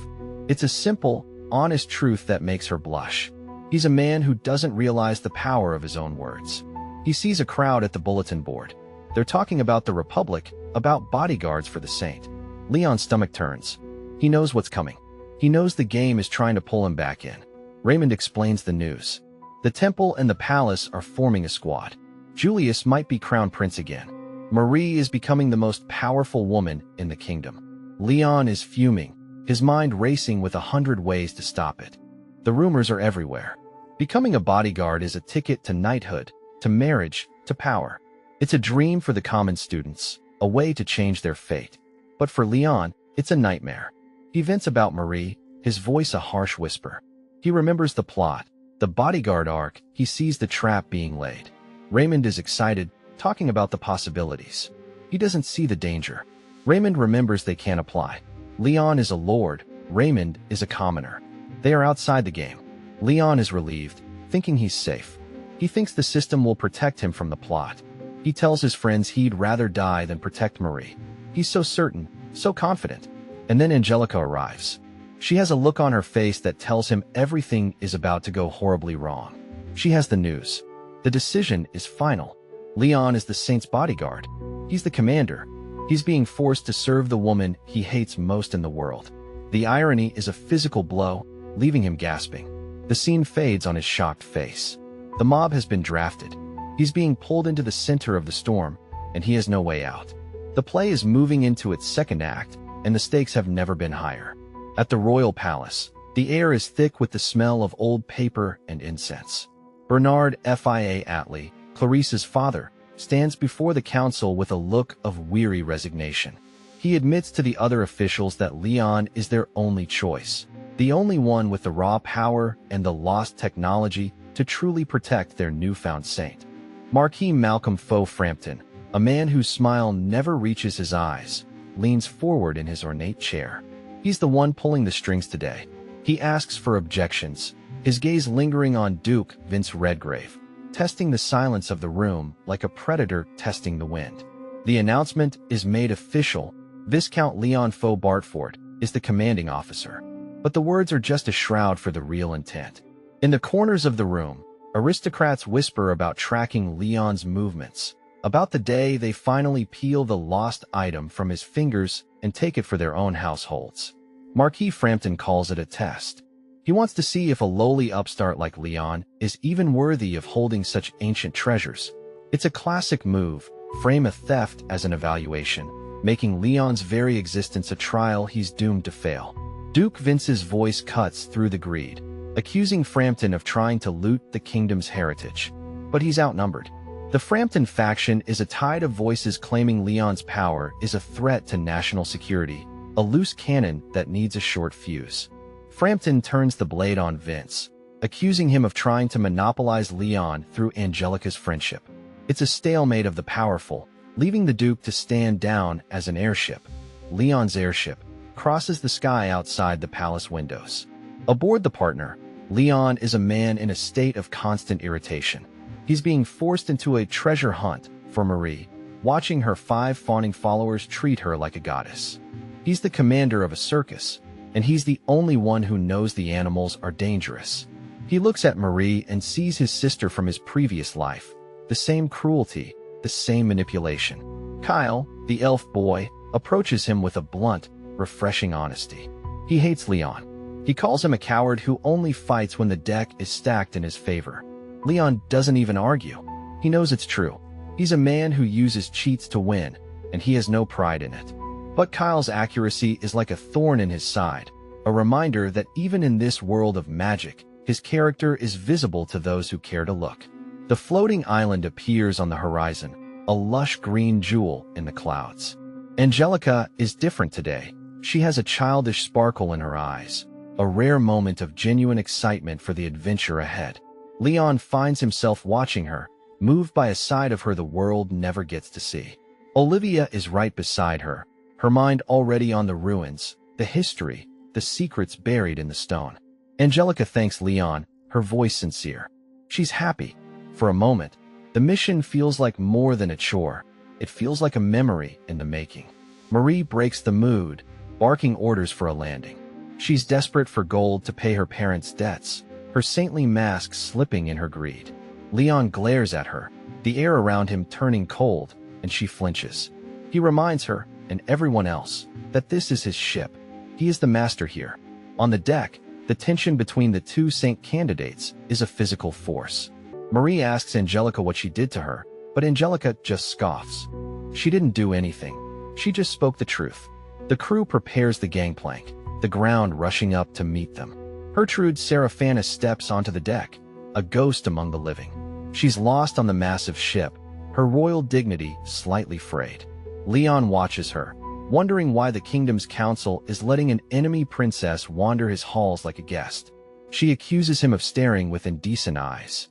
It's a simple, honest truth that makes her blush. He's a man who doesn't realize the power of his own words. He sees a crowd at the bulletin board. They're talking about the Republic, about bodyguards for the saint. Leon's stomach turns. He knows what's coming. He knows the game is trying to pull him back in. Raymond explains the news. The temple and the palace are forming a squad. Julius might be crown prince again. Marie is becoming the most powerful woman in the kingdom. Leon is fuming, his mind racing with 100 ways to stop it. The rumors are everywhere. Becoming a bodyguard is a ticket to knighthood, to marriage, to power. It's a dream for the common students, a way to change their fate. But for Leon, it's a nightmare. He vents about Marie, his voice a harsh whisper. He remembers the plot, the bodyguard arc. He sees the trap being laid. Raymond is excited, talking about the possibilities. He doesn't see the danger. Raymond remembers they can't apply. Leon is a lord, Raymond is a commoner. They are outside the game. Leon is relieved, thinking he's safe. He thinks the system will protect him from the plot. He tells his friends he'd rather die than protect Marie. He's so certain, so confident. And then Angelica arrives. She has a look on her face that tells him everything is about to go horribly wrong. She has the news. The decision is final. Leon is the saint's bodyguard. He's the commander. He's being forced to serve the woman he hates most in the world. The irony is a physical blow, leaving him gasping. The scene fades on his shocked face. The mob has been drafted. He's being pulled into the center of the storm, and he has no way out. The play is moving into its second act, and the stakes have never been higher. At the royal palace, the air is thick with the smell of old paper and incense. Bernard Fia Attlee, Clarice's father, stands before the council with a look of weary resignation. He admits to the other officials that Leon is their only choice, the only one with the raw power and the lost technology to truly protect their newfound saint. Marquis Malcolm Faux Frampton, a man whose smile never reaches his eyes, leans forward in his ornate chair. He's the one pulling the strings today. He asks for objections, his gaze lingering on Duke Vince Redgrave, testing the silence of the room like a predator testing the wind. The announcement is made official. Viscount Leon Faux Bartford is the commanding officer. But the words are just a shroud for the real intent. In the corners of the room, aristocrats whisper about tracking Leon's movements, about the day they finally peel the lost item from his fingers and take it for their own households. Marquis Frampton calls it a test. He wants to see if a lowly upstart like Leon is even worthy of holding such ancient treasures. It's a classic move, frame a theft as an evaluation, making Leon's very existence a trial he's doomed to fail. Duke Vince's voice cuts through the greed, accusing Frampton of trying to loot the kingdom's heritage. But he's outnumbered. The Frampton faction is a tide of voices claiming Leon's power is a threat to national security, a loose cannon that needs a short fuse. Frampton turns the blade on Vince, accusing him of trying to monopolize Leon through Angelica's friendship. It's a stalemate of the powerful, leaving the Duke to stand down as an airship. Leon's airship crosses the sky outside the palace windows. Aboard the partner, Leon is a man in a state of constant irritation. He's being forced into a treasure hunt for Marie, watching her 5 fawning followers treat her like a goddess. He's the commander of a circus, and he's the only one who knows the animals are dangerous. He looks at Marie and sees his sister from his previous life. The same cruelty, the same manipulation. Kyle, the elf boy, approaches him with a blunt, refreshing honesty. He hates Leon. He calls him a coward who only fights when the deck is stacked in his favor. Leon doesn't even argue. He knows it's true. He's a man who uses cheats to win, and he has no pride in it. But Kyle's accuracy is like a thorn in his side, a reminder that even in this world of magic, his character is visible to those who care to look. The floating island appears on the horizon, a lush green jewel in the clouds. Angelica is different today. She has a childish sparkle in her eyes, a rare moment of genuine excitement for the adventure ahead. Leon finds himself watching her, moved by a side of her the world never gets to see. Olivia is right beside her, her mind already on the ruins, the history, the secrets buried in the stone. Angelica thanks Leon, her voice sincere. She's happy. For a moment, the mission feels like more than a chore. It feels like a memory in the making. Marie breaks the mood, barking orders for a landing. She's desperate for gold to pay her parents' debts, her saintly mask slipping in her greed. Leon glares at her, the air around him turning cold, and she flinches. He reminds her, and everyone else, that this is his ship. He is the master here. On the deck, the tension between the two saint candidates is a physical force. Marie asks Angelica what she did to her, but Angelica just scoffs. She didn't do anything. She just spoke the truth. The crew prepares the gangplank, the ground rushing up to meet them. Gertrude Seraphanis steps onto the deck, a ghost among the living. She's lost on the massive ship, her royal dignity slightly frayed. Leon watches her, wondering why the kingdom's council is letting an enemy princess wander his halls like a guest. She accuses him of staring with indecent eyes.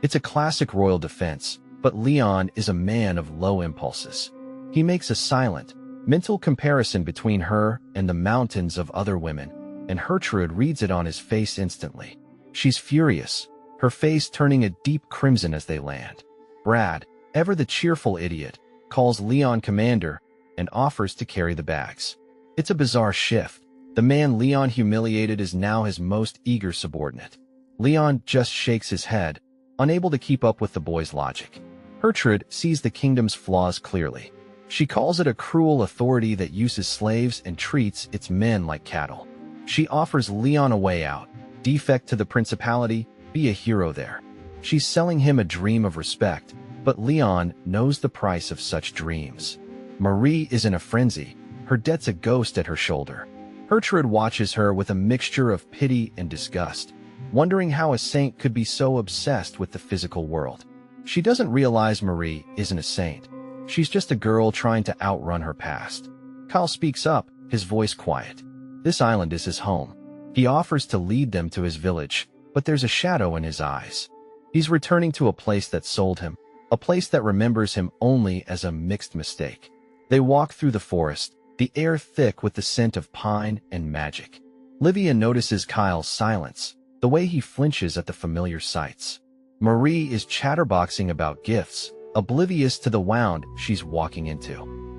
It's a classic royal defense, but Leon is a man of low impulses. He makes a silent, mental comparison between her and the mountains of other women, and Gertrude reads it on his face instantly. She's furious, her face turning a deep crimson as they land. Brad, ever the cheerful idiot, calls Leon commander and offers to carry the bags. It's a bizarre shift. The man Leon humiliated is now his most eager subordinate. Leon just shakes his head, unable to keep up with the boy's logic. Gertrude sees the kingdom's flaws clearly. She calls it a cruel authority that uses slaves and treats its men like cattle. She offers Leon a way out. Defect to the principality, be a hero there. She's selling him a dream of respect, but Leon knows the price of such dreams. Marie is in a frenzy, her debt's a ghost at her shoulder. Gertrude watches her with a mixture of pity and disgust, wondering how a saint could be so obsessed with the physical world. She doesn't realize Marie isn't a saint. She's just a girl trying to outrun her past. Kyle speaks up, his voice quiet. This island is his home. He offers to lead them to his village, but there's a shadow in his eyes. He's returning to a place that sold him, a place that remembers him only as a mixed mistake. They walk through the forest, the air thick with the scent of pine and magic. Livia notices Kyle's silence, the way he flinches at the familiar sights. Marie is chatterboxing about gifts, oblivious to the wound she's walking into.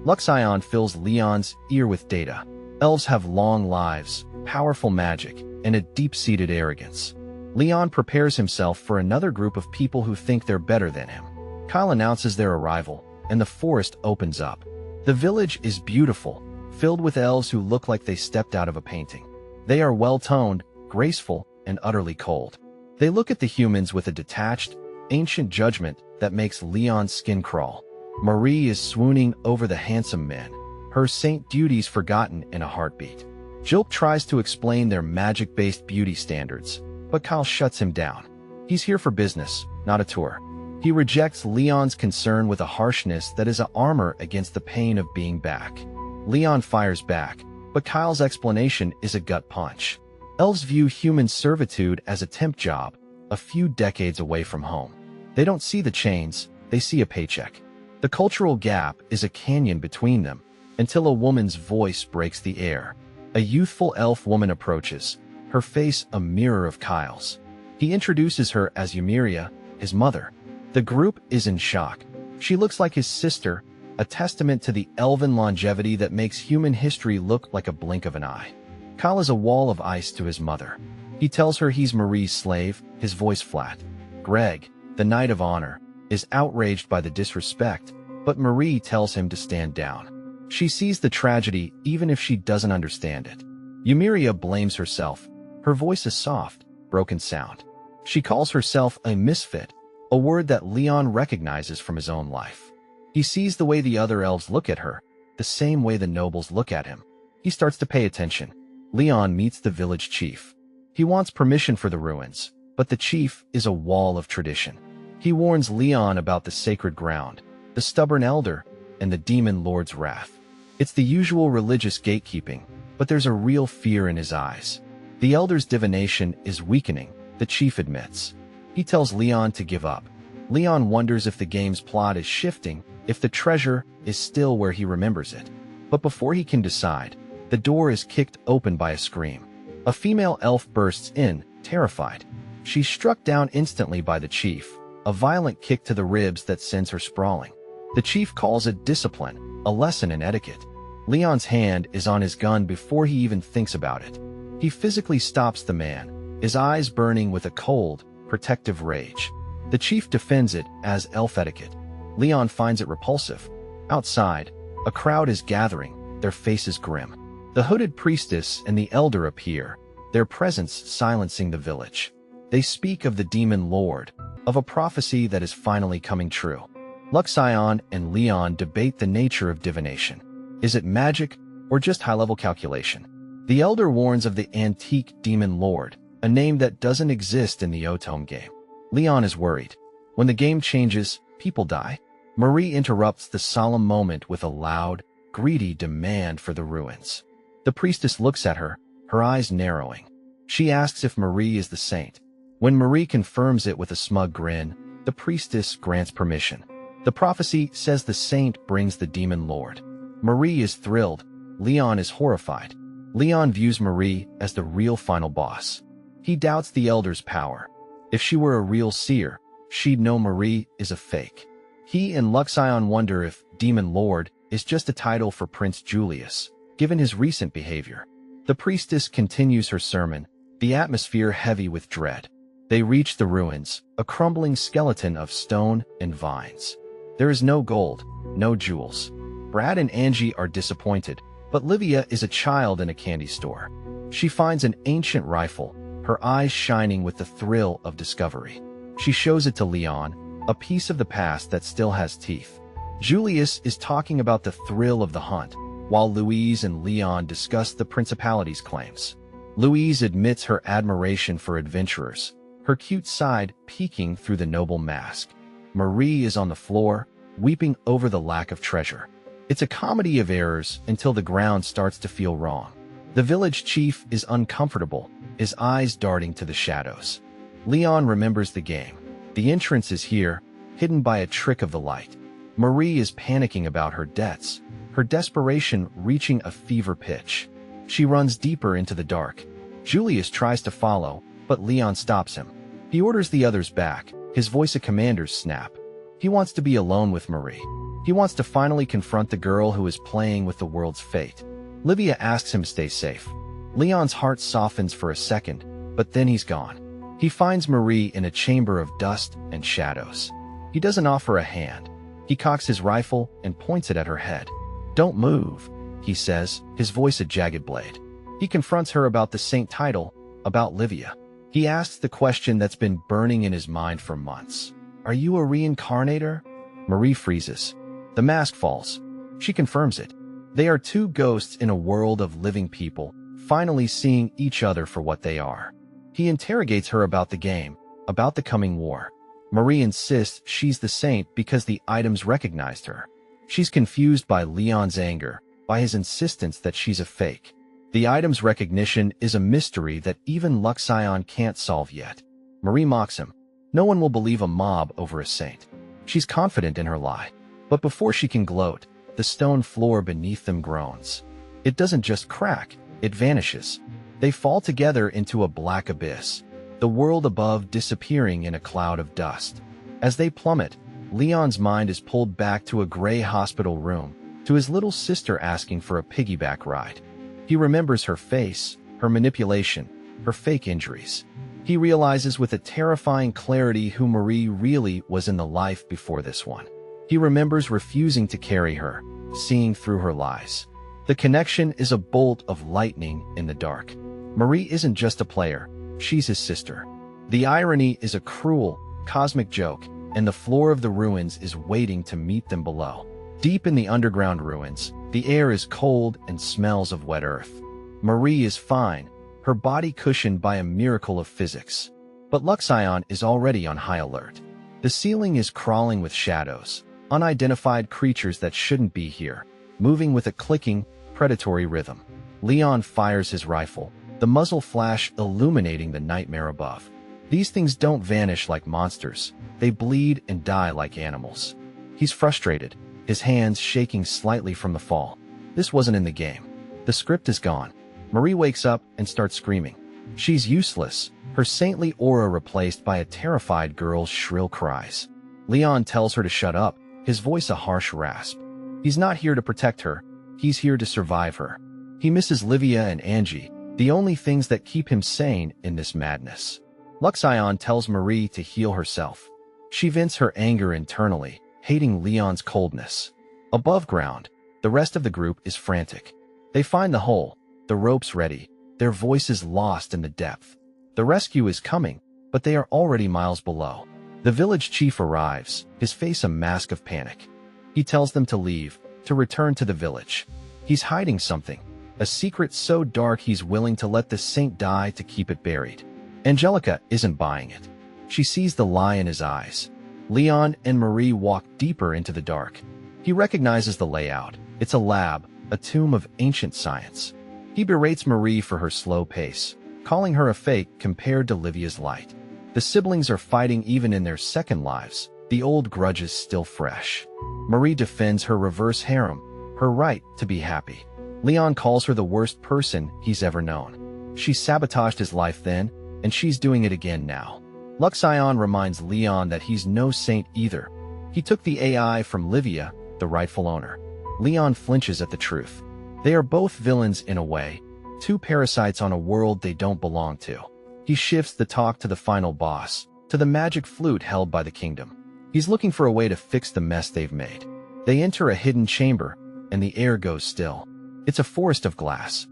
Luxion fills Leon's ear with data. Elves have long lives, powerful magic, and a deep-seated arrogance. Leon prepares himself for another group of people who think they're better than him. Kyle announces their arrival, and the forest opens up. The village is beautiful, filled with elves who look like they stepped out of a painting. They are well-toned, graceful, and utterly cold. They look at the humans with a detached, ancient judgment that makes Leon's skin crawl. Marie is swooning over the handsome men, her saint duties forgotten in a heartbeat. Jilp tries to explain their magic-based beauty standards, but Kyle shuts him down. He's here for business, not a tour. He rejects Leon's concern with a harshness that is an armor against the pain of being back. Leon fires back, but Kyle's explanation is a gut punch. Elves view human servitude as a temp job, a few decades away from home. They don't see the chains, they see a paycheck. The cultural gap is a canyon between them, until a woman's voice breaks the air. A youthful elf woman approaches, her face a mirror of Kyle's. He introduces her as Ymiria, his mother. The group is in shock. She looks like his sister, a testament to the elven longevity that makes human history look like a blink of an eye. Kyle is a wall of ice to his mother. He tells her he's Marie's slave, his voice flat. Greg, the Knight of Honor, is outraged by the disrespect, but Marie tells him to stand down. She sees the tragedy even if she doesn't understand it. Yumiria blames herself. Her voice is soft, broken sound. She calls herself a misfit, a word that Leon recognizes from his own life. He sees the way the other elves look at her, the same way the nobles look at him. He starts to pay attention. Leon meets the village chief. He wants permission for the ruins, but the chief is a wall of tradition. He warns Leon about the sacred ground, the stubborn elder, and the demon lord's wrath. It's the usual religious gatekeeping, but there's a real fear in his eyes. The elder's divination is weakening, the chief admits. He tells Leon to give up. Leon wonders if the game's plot is shifting, if the treasure is still where he remembers it. But before he can decide, the door is kicked open by a scream. A female elf bursts in, terrified. She's struck down instantly by the chief, a violent kick to the ribs that sends her sprawling. The chief calls it discipline, a lesson in etiquette. Leon's hand is on his gun before he even thinks about it. He physically stops the man, his eyes burning with a cold, protective rage. The chief defends it as elf etiquette. Leon finds it repulsive. Outside, a crowd is gathering, their faces grim. The hooded priestess and the elder appear, their presence silencing the village. They speak of the demon lord, of a prophecy that is finally coming true. Luxion and Leon debate the nature of divination. Is it magic or just high-level calculation? The elder warns of the antique demon lord, a name that doesn't exist in the Otome game. Leon is worried. When the game changes, people die. Marie interrupts the solemn moment with a loud, greedy demand for the ruins. The priestess looks at her, her eyes narrowing. She asks if Marie is the saint. When Marie confirms it with a smug grin, the priestess grants permission. The prophecy says the saint brings the demon lord. Marie is thrilled. Leon is horrified. Leon views Marie as the real final boss. He doubts the elder's power. If she were a real seer, she'd know Marie is a fake. He and Luxion wonder if Demon Lord is just a title for Prince Julius, given his recent behavior. The priestess continues her sermon, the atmosphere heavy with dread. They reach the ruins, a crumbling skeleton of stone and vines. There is no gold, no jewels. Brad and Angie are disappointed, but Livia is a child in a candy store. She finds an ancient rifle, her eyes shining with the thrill of discovery. She shows it to Leon, a piece of the past that still has teeth. Julius is talking about the thrill of the hunt, while Louise and Leon discuss the principality's claims. Louise admits her admiration for adventurers, her cute side peeking through the noble mask. Marie is on the floor, weeping over the lack of treasure. It's a comedy of errors until the ground starts to feel wrong. The village chief is uncomfortable, his eyes darting to the shadows. Leon remembers the game. The entrance is here, hidden by a trick of the light. Marie is panicking about her debts, her desperation reaching a fever pitch. She runs deeper into the dark. Julius tries to follow, but Leon stops him. He orders the others back, his voice a commander's snap. He wants to be alone with Marie. He wants to finally confront the girl who is playing with the world's fate. Livia asks him to stay safe. Leon's heart softens for a second, but then he's gone. He finds Marie in a chamber of dust and shadows. He doesn't offer a hand. He cocks his rifle and points it at her head. "Don't move," he says, his voice a jagged blade. He confronts her about the saint title, about Livia. He asks the question that's been burning in his mind for months. "Are you a reincarnator?" Marie freezes. The mask falls. She confirms it. They are two ghosts in a world of living people, finally seeing each other for what they are. He interrogates her about the game, about the coming war. Marie insists she's the saint because the items recognized her. She's confused by Leon's anger, by his insistence that she's a fake. The item's recognition is a mystery that even Luxion can't solve yet. Marie mocks him. No one will believe a mob over a saint. She's confident in her lie. But before she can gloat, the stone floor beneath them groans. It doesn't just crack, it vanishes. They fall together into a black abyss, the world above disappearing in a cloud of dust. As they plummet, Leon's mind is pulled back to a gray hospital room, to his little sister asking for a piggyback ride. He remembers her face, her manipulation, her fake injuries. He realizes with a terrifying clarity who Marie really was in the life before this one. He remembers refusing to carry her, seeing through her lies. The connection is a bolt of lightning in the dark. Marie isn't just a player, she's his sister. The irony is a cruel, cosmic joke, and the floor of the ruins is waiting to meet them below. Deep in the underground ruins, the air is cold and smells of wet earth. Marie is fine, her body cushioned by a miracle of physics. But Luxion is already on high alert. The ceiling is crawling with shadows, unidentified creatures that shouldn't be here, moving with a clicking, predatory rhythm. Leon fires his rifle, the muzzle flash illuminating the nightmare above. These things don't vanish like monsters, they bleed and die like animals. He's frustrated, his hands shaking slightly from the fall. This wasn't in the game. The script is gone. Marie wakes up and starts screaming. She's useless, her saintly aura replaced by a terrified girl's shrill cries. Leon tells her to shut up, his voice a harsh rasp. He's not here to protect her, he's here to survive her. He misses Livia and Angie, the only things that keep him sane in this madness. Luxion tells Marie to heal herself. She vents her anger internally, hating Leon's coldness. Above ground, the rest of the group is frantic. They find the hole, the ropes ready, their voices lost in the depth. The rescue is coming, but they are already miles below. The village chief arrives, his face a mask of panic. He tells them to leave, to return to the village. He's hiding something, a secret so dark he's willing to let the saint die to keep it buried. Angelica isn't buying it. She sees the lie in his eyes. Leon and Marie walk deeper into the dark. He recognizes the layout. It's a lab, a tomb of ancient science. He berates Marie for her slow pace, calling her a fake compared to Livia's light. The siblings are fighting even in their second lives, the old grudges still fresh. Marie defends her reverse harem, her right to be happy. Leon calls her the worst person he's ever known. She sabotaged his life then, and she's doing it again now. Luxion reminds Leon that he's no saint either. He took the AI from Livia, the rightful owner. Leon flinches at the truth. They are both villains in a way, two parasites on a world they don't belong to. He shifts the talk to the final boss, to the magic flute held by the kingdom. He's looking for a way to fix the mess they've made. They enter a hidden chamber, and the air goes still. It's a forest of glass.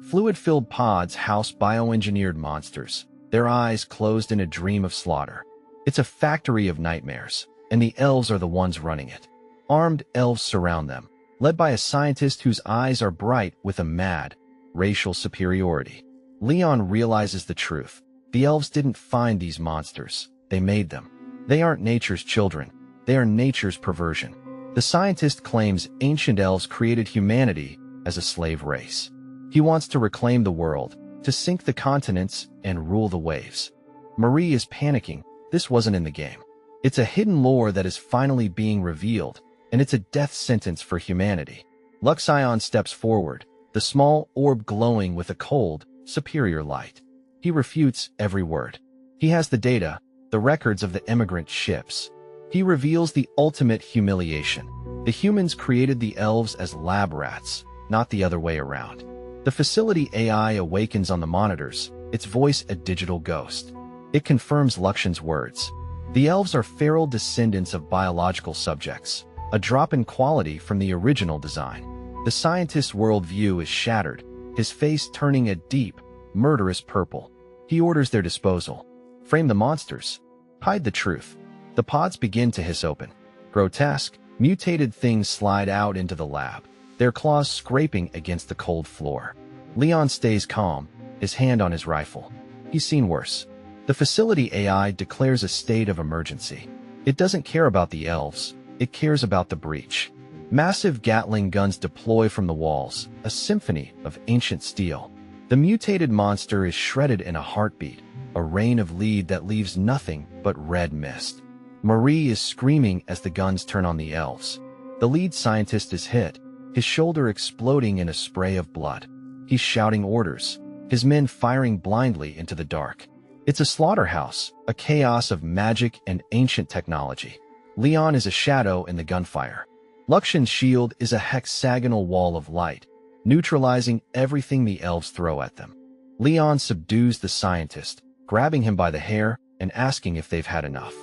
Fluid-filled pods house bioengineered monsters, their eyes closed in a dream of slaughter. It's a factory of nightmares, and the elves are the ones running it. Armed elves surround them, led by a scientist whose eyes are bright with a mad, racial superiority. Leon realizes the truth. The elves didn't find these monsters, they made them. They aren't nature's children, they are nature's perversion. The scientist claims ancient elves created humanity as a slave race. He wants to reclaim the world, to sink the continents and rule the waves. Marie is panicking. This wasn't in the game. It's a hidden lore that is finally being revealed, and it's a death sentence for humanity. Luxion steps forward, the small orb glowing with a cold, superior light. He refutes every word. He has the data, the records of the immigrant ships. He reveals the ultimate humiliation. The humans created the elves as lab rats, not the other way around. The facility AI awakens on the monitors, its voice a digital ghost. It confirms Luxion's words. The elves are feral descendants of biological subjects, a drop in quality from the original design. The scientist's worldview is shattered, his face turning a deep, murderous purple. He orders their disposal. Frame the monsters. Hide the truth. The pods begin to hiss open. Grotesque, mutated things slide out into the lab, their claws scraping against the cold floor. Leon stays calm, his hand on his rifle. He's seen worse. The facility AI declares a state of emergency. It doesn't care about the elves, it cares about the breach. Massive Gatling guns deploy from the walls, a symphony of ancient steel. The mutated monster is shredded in a heartbeat, a rain of lead that leaves nothing but red mist. Marie is screaming as the guns turn on the elves. The lead scientist is hit, his shoulder exploding in a spray of blood. He's shouting orders, his men firing blindly into the dark. It's a slaughterhouse, a chaos of magic and ancient technology. Leon is a shadow in the gunfire. Luxion's shield is a hexagonal wall of light, neutralizing everything the elves throw at them. Leon subdues the scientist, grabbing him by the hair and asking if they've had enough.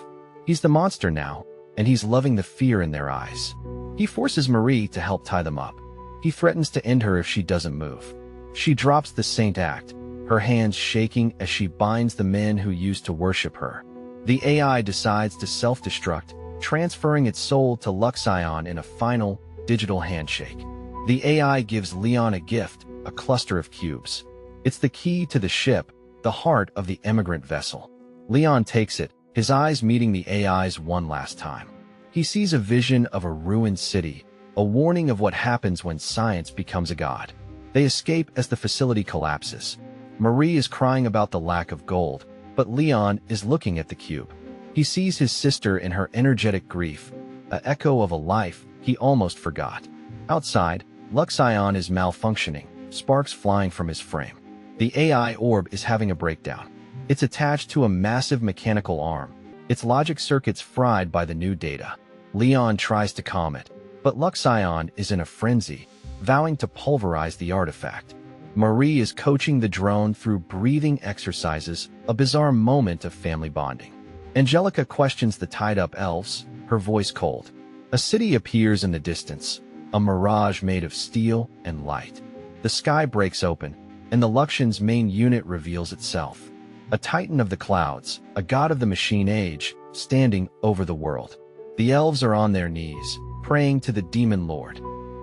He's the monster now, and he's loving the fear in their eyes. He forces Marie to help tie them up. He threatens to end her if she doesn't move. She drops the saint act, her hands shaking as she binds the men who used to worship her. The AI decides to self-destruct, transferring its soul to Luxion in a final, digital handshake. The AI gives Leon a gift, a cluster of cubes. It's the key to the ship, the heart of the emigrant vessel. Leon takes it, his eyes meeting the AI's one last time. He sees a vision of a ruined city, a warning of what happens when science becomes a god. They escape as the facility collapses. Marie is crying about the lack of gold, but Leon is looking at the cube. He sees his sister in her energetic grief, an echo of a life he almost forgot. Outside, Luxion is malfunctioning, sparks flying from his frame. The AI orb is having a breakdown. It's attached to a massive mechanical arm, its logic circuits fried by the new data. Leon tries to calm it, but Luxion is in a frenzy, vowing to pulverize the artifact. Marie is coaching the drone through breathing exercises, a bizarre moment of family bonding. Angelica questions the tied-up elves, her voice cold. A city appears in the distance, a mirage made of steel and light. The sky breaks open, and the Luxion's main unit reveals itself. A titan of the clouds, a god of the machine age, standing over the world. The elves are on their knees, praying to the demon lord.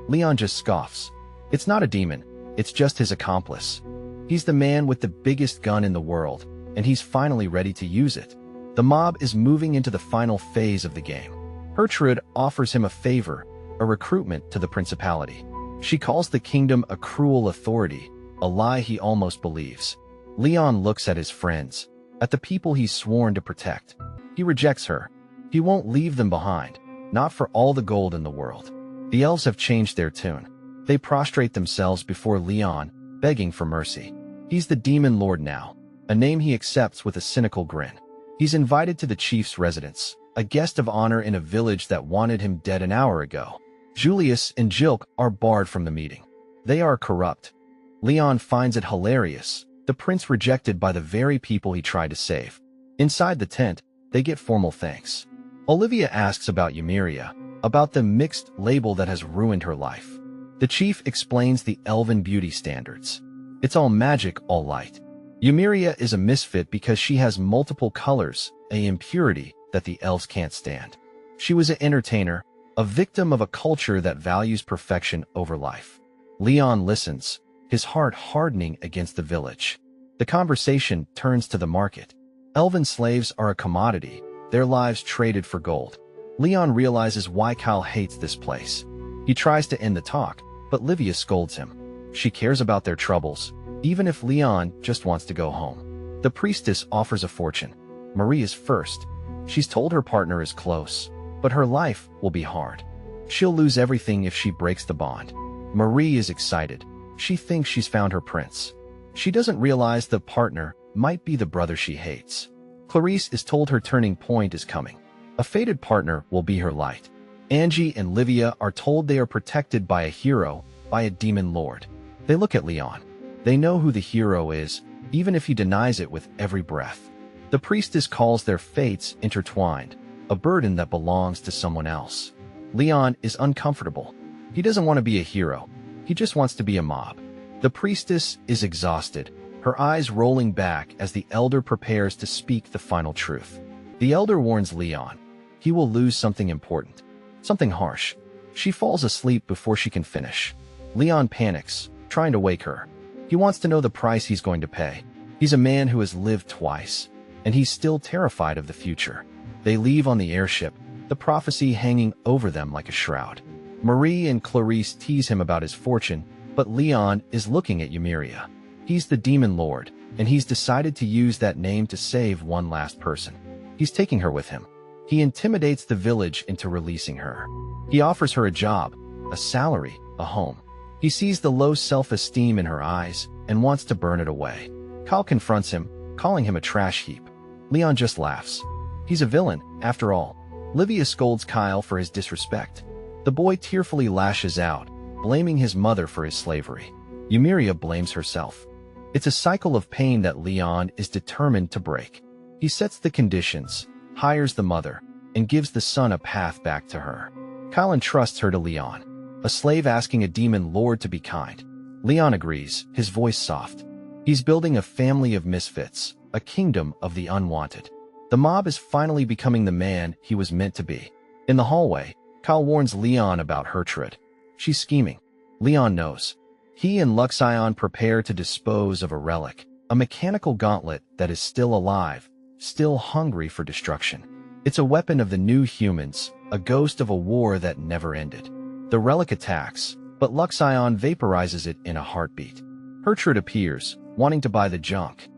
Leon just scoffs. It's not a demon, it's just his accomplice. He's the man with the biggest gun in the world, and he's finally ready to use it. The mob is moving into the final phase of the game. Gertrude offers him a favor, a recruitment to the principality. She calls the kingdom a cruel authority, a lie he almost believes. Leon looks at his friends, at the people he's sworn to protect. He rejects her. He won't leave them behind, not for all the gold in the world. The elves have changed their tune. They prostrate themselves before Leon, begging for mercy. He's the demon lord now, a name he accepts with a cynical grin. He's invited to the chief's residence, a guest of honor in a village that wanted him dead an hour ago. Julius and Jilk are barred from the meeting. They are corrupt. Leon finds it hilarious, the prince rejected by the very people he tried to save. Inside the tent, they get formal thanks. Olivia asks about Ymiria, about the mixed label that has ruined her life. The chief explains the elven beauty standards. It's all magic, all light. Ymiria is a misfit because she has multiple colors, an impurity that the elves can't stand. She was an entertainer, a victim of a culture that values perfection over life. Leon listens, his heart hardening against the village. The conversation turns to the market. Elven slaves are a commodity, their lives traded for gold. Leon realizes why Kyle hates this place. He tries to end the talk, but Livia scolds him. She cares about their troubles, even if Leon just wants to go home. The priestess offers a fortune. Marie is first. She's told her partner is close, but her life will be hard. She'll lose everything if she breaks the bond. Marie is excited. She thinks she's found her prince. She doesn't realize the partner might be the brother she hates. Clarice is told her turning point is coming. A fated partner will be her light. Angie and Livia are told they are protected by a hero, by a demon lord. They look at Leon. They know who the hero is, even if he denies it with every breath. The priestess calls their fates intertwined, a burden that belongs to someone else. Leon is uncomfortable. He doesn't want to be a hero. He just wants to be a mob. The priestess is exhausted, her eyes rolling back as the elder prepares to speak the final truth. The elder warns Leon. He will lose something important, something harsh. She falls asleep before she can finish. Leon panics, trying to wake her. He wants to know the price he's going to pay. He's a man who has lived twice, and he's still terrified of the future. They leave on the airship, the prophecy hanging over them like a shroud. Marie and Clarice tease him about his fortune, but Leon is looking at Ymiria. He's the demon lord, and he's decided to use that name to save one last person. He's taking her with him. He intimidates the village into releasing her. He offers her a job, a salary, a home. He sees the low self-esteem in her eyes and wants to burn it away. Kyle confronts him, calling him a trash heap. Leon just laughs. He's a villain, after all. Livia scolds Kyle for his disrespect. The boy tearfully lashes out, blaming his mother for his slavery. Ymiria blames herself. It's a cycle of pain that Leon is determined to break. He sets the conditions, hires the mother, and gives the son a path back to her. Kyle entrusts her to Leon, a slave asking a demon lord to be kind. Leon agrees, his voice soft. He's building a family of misfits, a kingdom of the unwanted. The mob is finally becoming the man he was meant to be. In the hallway, Kyle warns Leon about Gertrude. She's scheming. Leon knows. He and Luxion prepare to dispose of a relic, a mechanical gauntlet that is still alive, still hungry for destruction. It's a weapon of the new humans, a ghost of a war that never ended. The relic attacks, but Luxion vaporizes it in a heartbeat. Gertrude appears, wanting to buy the junk.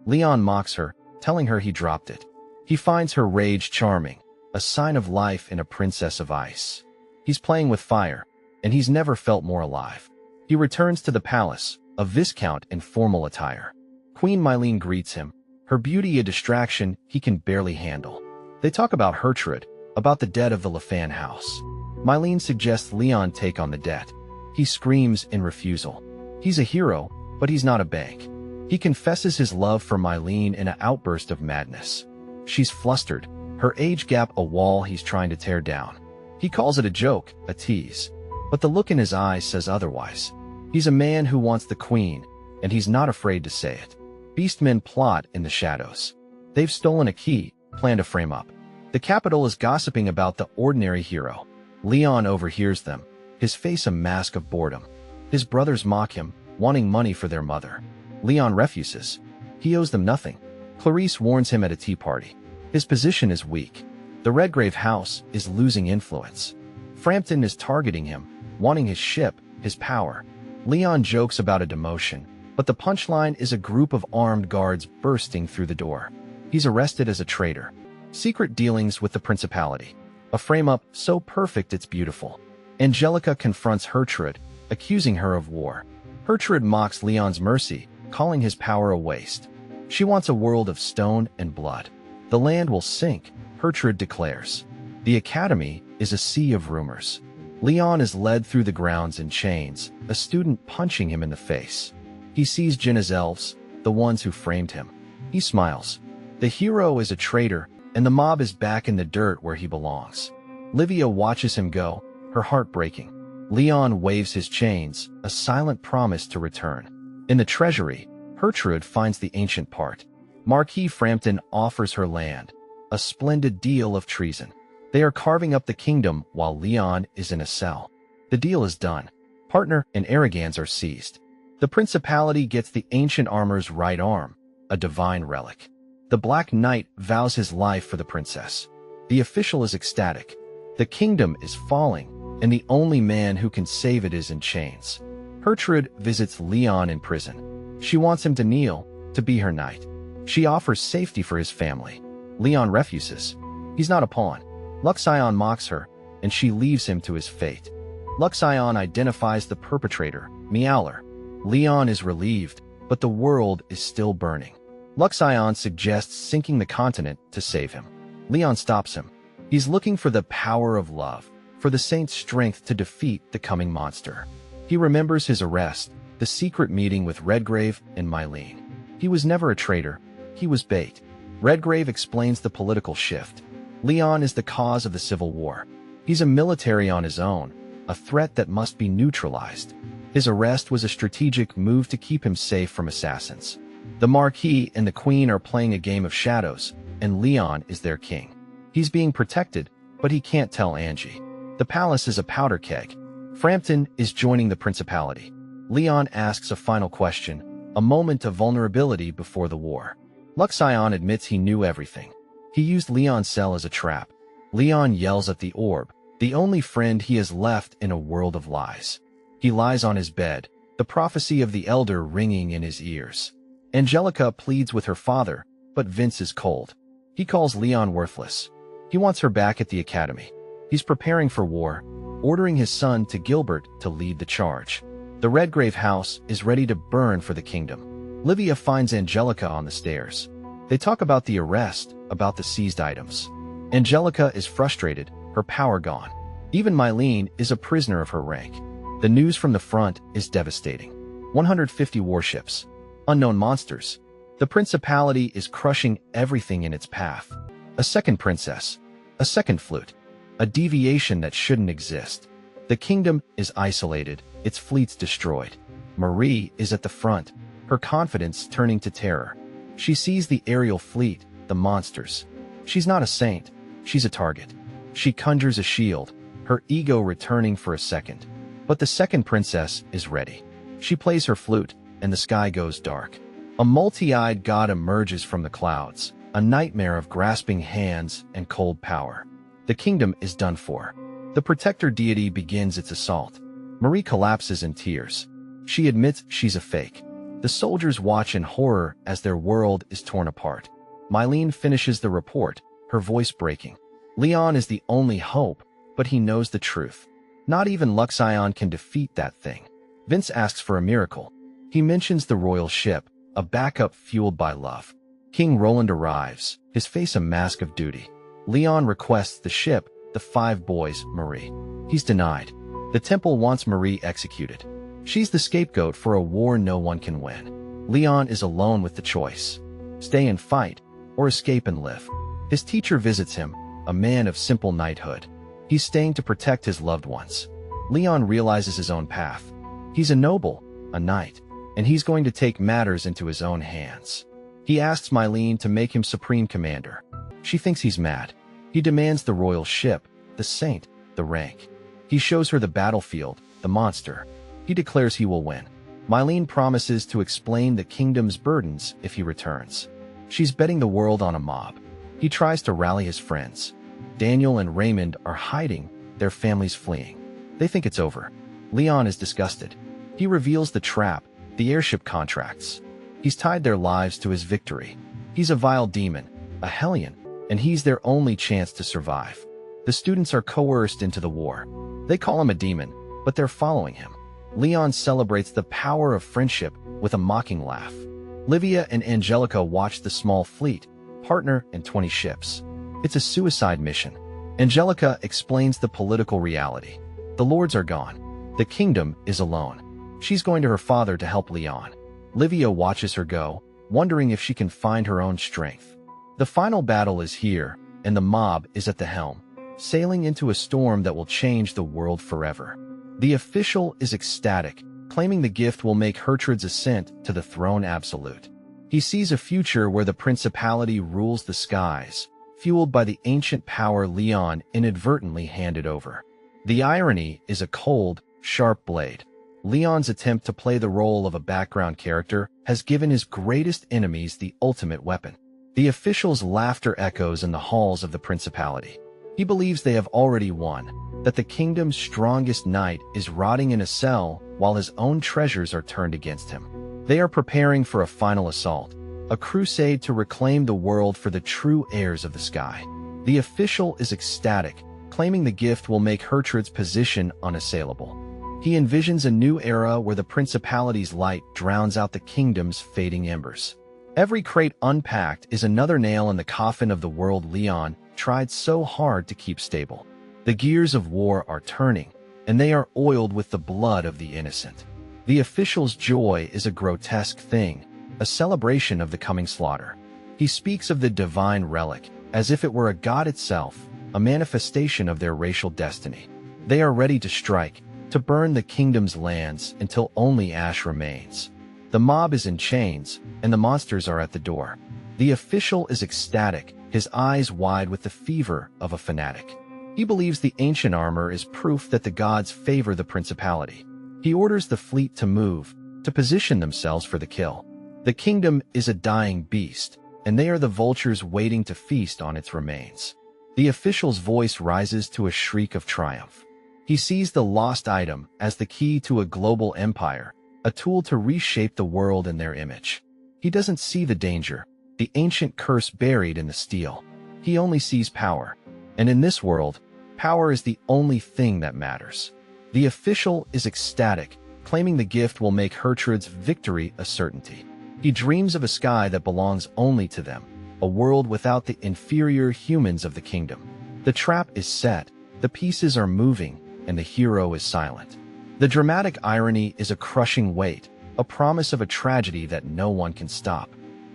Leon mocks her, telling her he dropped it. He finds her rage charming, a sign of life in a princess of ice. He's playing with fire, and he's never felt more alive. He returns to the palace, a viscount in formal attire. Queen Mylene greets him, her beauty a distraction he can barely handle. They talk about Gertrude, about the debt of the Lefan house. Mylene suggests Leon take on the debt. He screams in refusal. He's a hero, but he's not a bank. He confesses his love for Mylene in an outburst of madness. She's flustered, her age gap a wall he's trying to tear down. He calls it a joke, a tease. But the look in his eyes says otherwise. He's a man who wants the queen, and he's not afraid to say it. Beastmen plot in the shadows. They've stolen a key, plan to frame up. The capital is gossiping about the ordinary hero. Leon overhears them, his face a mask of boredom. His brothers mock him, wanting money for their mother. Leon refuses. He owes them nothing. Clarice warns him at a tea party. His position is weak. The Redgrave house is losing influence. Frampton is targeting him, wanting his ship, his power. Leon jokes about a demotion, but the punchline is a group of armed guards bursting through the door. He's arrested as a traitor. Secret dealings with the principality. A frame-up so perfect it's beautiful. Angelica confronts Gertrude, accusing her of war. Gertrude mocks Leon's mercy, calling his power a waste. She wants a world of stone and blood. The land will sink, Gertrude declares. The academy is a sea of rumors. Leon is led through the grounds in chains, a student punching him in the face. He sees Jenna's elves, the ones who framed him. He smiles. The hero is a traitor, and the mob is back in the dirt where he belongs. Livia watches him go, her heart breaking. Leon waves his chains, a silent promise to return. In the treasury, Gertrude finds the ancient part. Marquis Frampton offers her land, a splendid deal of treason. They are carving up the kingdom while Leon is in a cell. The deal is done. Partner and Arrogans are seized. The principality gets the ancient armor's right arm, a divine relic. The Black Knight vows his life for the princess. The official is ecstatic. The kingdom is falling, and the only man who can save it is in chains. Gertrude visits Leon in prison. She wants him to kneel, to be her knight. She offers safety for his family. Leon refuses. He's not a pawn. Luxion mocks her, and she leaves him to his fate. Luxion identifies the perpetrator, Meowler. Leon is relieved, but the world is still burning. Luxion suggests sinking the continent to save him. Leon stops him. He's looking for the power of love, for the saint's strength to defeat the coming monster. He remembers his arrest, the secret meeting with Redgrave and Mylene. He was never a traitor. He was bait. Redgrave explains the political shift. Leon is the cause of the Civil War. He's a military on his own, a threat that must be neutralized. His arrest was a strategic move to keep him safe from assassins. The Marquis and the Queen are playing a game of shadows, and Leon is their king. He's being protected, but he can't tell Angie. The palace is a powder keg. Frampton is joining the principality. Leon asks a final question, a moment of vulnerability before the war. Luxion admits he knew everything. He used Leon's cell as a trap. Leon yells at the orb, the only friend he has left in a world of lies. He lies on his bed, the prophecy of the elder ringing in his ears. Angelica pleads with her father, but Vince is cold. He calls Leon worthless. He wants her back at the academy. He's preparing for war, ordering his son to Gilbert to lead the charge. The Redgrave house is ready to burn for the kingdom. Livia finds Angelica on the stairs. They talk about the arrest, about the seized items. Angelica is frustrated, her power gone. Even Mylene is a prisoner of her rank. The news from the front is devastating. 150 warships. Unknown monsters. The principality is crushing everything in its path. A second princess. A second flute. A deviation that shouldn't exist. The kingdom is isolated, its fleets destroyed. Marie is at the front, her confidence turning to terror. She sees the aerial fleet, the monsters. She's not a saint, she's a target. She conjures a shield, her ego returning for a second. But the second princess is ready. She plays her flute, and the sky goes dark. A multi-eyed god emerges from the clouds, a nightmare of grasping hands and cold power. The kingdom is done for. The protector deity begins its assault. Marie collapses in tears. She admits she's a fake. The soldiers watch in horror as their world is torn apart. Mylene finishes the report, her voice breaking. Leon is the only hope, but he knows the truth. Not even Luxion can defeat that thing. Vince asks for a miracle. He mentions the royal ship, a backup fueled by love. King Roland arrives, his face a mask of duty. Leon requests the ship, the 5 boys, Marie. He's denied. The temple wants Marie executed. She's the scapegoat for a war no one can win. Leon is alone with the choice. Stay and fight, or escape and live. His teacher visits him, a man of simple knighthood. He's staying to protect his loved ones. Leon realizes his own path. He's a noble, a knight, and he's going to take matters into his own hands. He asks Mylene to make him supreme commander. She thinks he's mad. He demands the royal ship, the saint, the rank. He shows her the battlefield, the monster. He declares he will win. Mylene promises to explain the kingdom's burdens if he returns. She's betting the world on a mob. He tries to rally his friends. Daniel and Raymond are hiding, their families fleeing. They think it's over. Leon is disgusted. He reveals the trap, the airship contracts. He's tied their lives to his victory. He's a vile demon, a hellion, and he's their only chance to survive. The students are coerced into the war. They call him a demon, but they're following him. Leon celebrates the power of friendship with a mocking laugh. Livia and Angelica watch the small fleet, partner in 20 ships. It's a suicide mission. Angelica explains the political reality. The lords are gone. The kingdom is alone. She's going to her father to help Leon. Livia watches her go, wondering if she can find her own strength. The final battle is here, and the mob is at the helm, sailing into a storm that will change the world forever. The official is ecstatic, claiming the gift will make Hertrude's ascent to the throne absolute. He sees a future where the principality rules the skies, fueled by the ancient power Leon inadvertently handed over. The irony is a cold, sharp blade. Leon's attempt to play the role of a background character has given his greatest enemies the ultimate weapon. The official's laughter echoes in the halls of the principality. He believes they have already won, that the kingdom's strongest knight is rotting in a cell while his own treasures are turned against him. They are preparing for a final assault, a crusade to reclaim the world for the true heirs of the sky. The official is ecstatic, claiming the gift will make Hertrude's position unassailable. He envisions a new era where the principality's light drowns out the kingdom's fading embers. Every crate unpacked is another nail in the coffin of the world Leon tried so hard to keep stable. The gears of war are turning, and they are oiled with the blood of the innocent. The official's joy is a grotesque thing, a celebration of the coming slaughter. He speaks of the divine relic as if it were a god itself, a manifestation of their racial destiny. They are ready to strike, to burn the kingdom's lands until only ash remains. The mob is in chains, and the monsters are at the door. The official is ecstatic, his eyes wide with the fever of a fanatic. He believes the ancient armor is proof that the gods favor the principality. He orders the fleet to move, to position themselves for the kill. The kingdom is a dying beast, and they are the vultures waiting to feast on its remains. The official's voice rises to a shriek of triumph. He sees the lost item as the key to a global empire, a tool to reshape the world in their image. He doesn't see the danger, the ancient curse buried in the steel. He only sees power. And in this world, power is the only thing that matters. The official is ecstatic, claiming the gift will make Hertrude's victory a certainty. He dreams of a sky that belongs only to them, a world without the inferior humans of the kingdom. The trap is set, the pieces are moving, and the hero is silent. The dramatic irony is a crushing weight, a promise of a tragedy that no one can stop.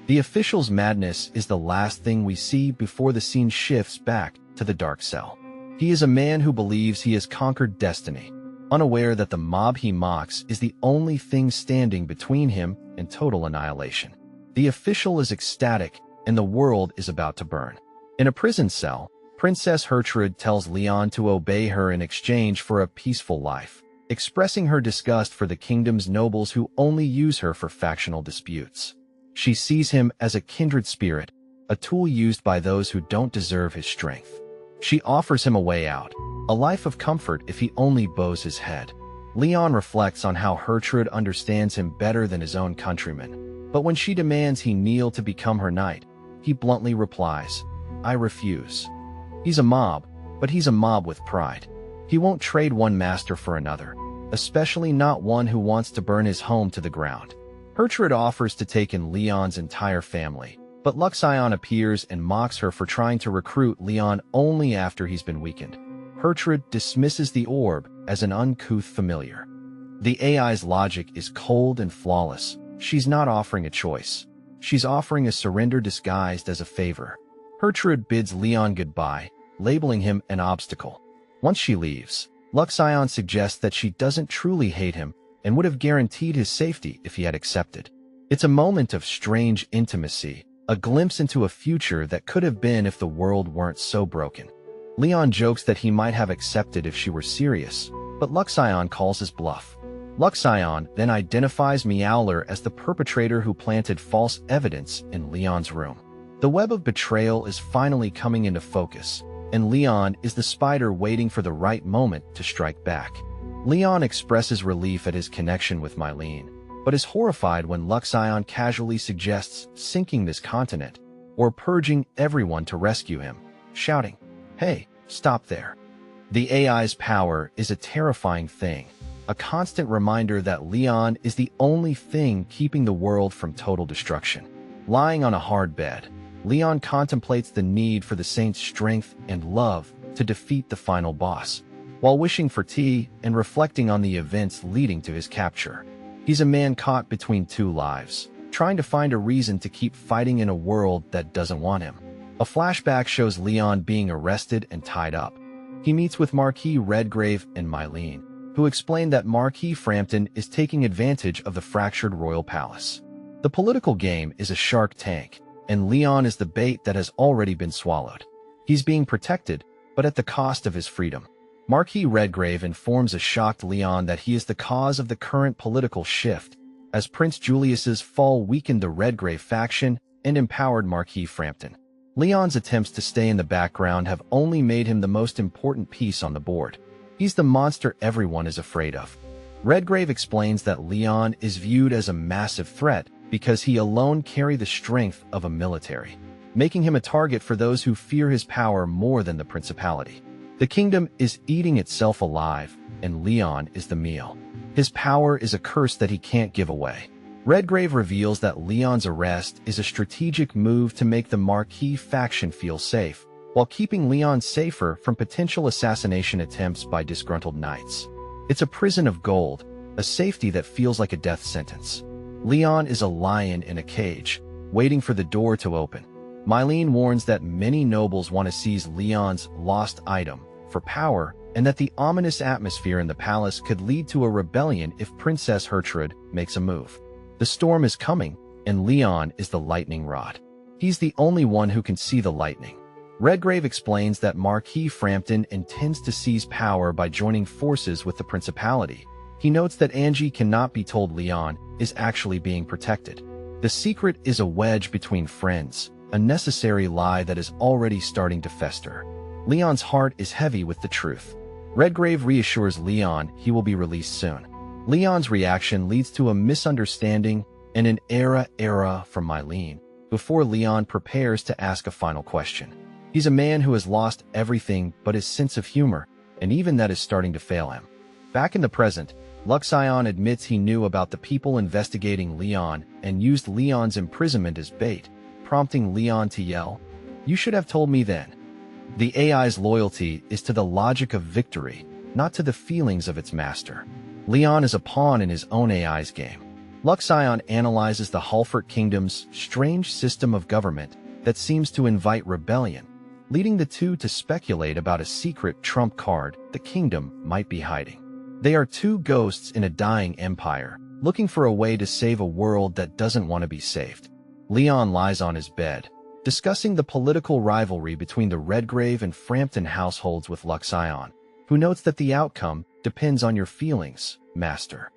The official's madness is the last thing we see before the scene shifts back to the dark cell. He is a man who believes he has conquered destiny, unaware that the mob he mocks is the only thing standing between him and total annihilation. The official is ecstatic, and the world is about to burn. In a prison cell, Princess Gertrude tells Leon to obey her in exchange for a peaceful life, expressing her disgust for the kingdom's nobles who only use her for factional disputes. She sees him as a kindred spirit, a tool used by those who don't deserve his strength. She offers him a way out, a life of comfort if he only bows his head. Leon reflects on how Gertrude understands him better than his own countrymen, but when she demands he kneel to become her knight, he bluntly replies, "I refuse." He's a mob, but he's a mob with pride. He won't trade one master for another, especially not one who wants to burn his home to the ground. Gertrude offers to take in Leon's entire family, but Luxion appears and mocks her for trying to recruit Leon only after he's been weakened. Gertrude dismisses the orb as an uncouth familiar. The AI's logic is cold and flawless. She's not offering a choice. She's offering a surrender disguised as a favor. Gertrude bids Leon goodbye, labeling him an obstacle. Once she leaves, Luxion suggests that she doesn't truly hate him and would have guaranteed his safety if he had accepted. It's a moment of strange intimacy, a glimpse into a future that could have been if the world weren't so broken. Leon jokes that he might have accepted if she were serious, but Luxion calls his bluff. Luxion then identifies Meowler as the perpetrator who planted false evidence in Leon's room. The web of betrayal is finally coming into focus, and Leon is the spider waiting for the right moment to strike back. Leon expresses relief at his connection with Mylene, but is horrified when Luxion casually suggests sinking this continent or purging everyone to rescue him, shouting, "Hey, stop there." The AI's power is a terrifying thing, a constant reminder that Leon is the only thing keeping the world from total destruction. Lying on a hard bed, Leon contemplates the need for the saint's strength and love to defeat the final boss, while wishing for tea and reflecting on the events leading to his capture. He's a man caught between two lives, trying to find a reason to keep fighting in a world that doesn't want him. A flashback shows Leon being arrested and tied up. He meets with Marquis Redgrave and Mylene, who explain that Marquis Frampton is taking advantage of the fractured royal palace. The political game is a shark tank, and Leon is the bait that has already been swallowed. He's being protected, but at the cost of his freedom. Marquis Redgrave informs a shocked Leon that he is the cause of the current political shift, as Prince Julius's fall weakened the Redgrave faction and empowered Marquis Frampton. Leon's attempts to stay in the background have only made him the most important piece on the board. He's the monster everyone is afraid of. Redgrave explains that Leon is viewed as a massive threat because he alone carries the strength of a military, making him a target for those who fear his power more than the principality. The kingdom is eating itself alive, and Leon is the meal. His power is a curse that he can't give away. Redgrave reveals that Leon's arrest is a strategic move to make the Marquis faction feel safe, while keeping Leon safer from potential assassination attempts by disgruntled knights. It's a prison of gold, a safety that feels like a death sentence. Leon is a lion in a cage, waiting for the door to open. Mylene warns that many nobles want to seize Leon's lost item for power, and that the ominous atmosphere in the palace could lead to a rebellion if Princess Gertrude makes a move. The storm is coming, and Leon is the lightning rod. He's the only one who can see the lightning. Redgrave explains that Marquis Frampton intends to seize power by joining forces with the principality. He notes that Angie cannot be told Leon is actually being protected. The secret is a wedge between friends, a necessary lie that is already starting to fester. Leon's heart is heavy with the truth. Redgrave reassures Leon he will be released soon. Leon's reaction leads to a misunderstanding and an error from Mylene, before Leon prepares to ask a final question. He's a man who has lost everything but his sense of humor, and even that is starting to fail him. Back in the present, Luxion admits he knew about the people investigating Leon and used Leon's imprisonment as bait, prompting Leon to yell, "You should have told me then." The AI's loyalty is to the logic of victory, not to the feelings of its master. Leon is a pawn in his own AI's game. Luxion analyzes the Halfort Kingdom's strange system of government that seems to invite rebellion, leading the two to speculate about a secret trump card the kingdom might be hiding. They are two ghosts in a dying empire, looking for a way to save a world that doesn't want to be saved. Leon lies on his bed, discussing the political rivalry between the Redgrave and Frampton households with Luxion, who notes that the outcome depends on your feelings, Master.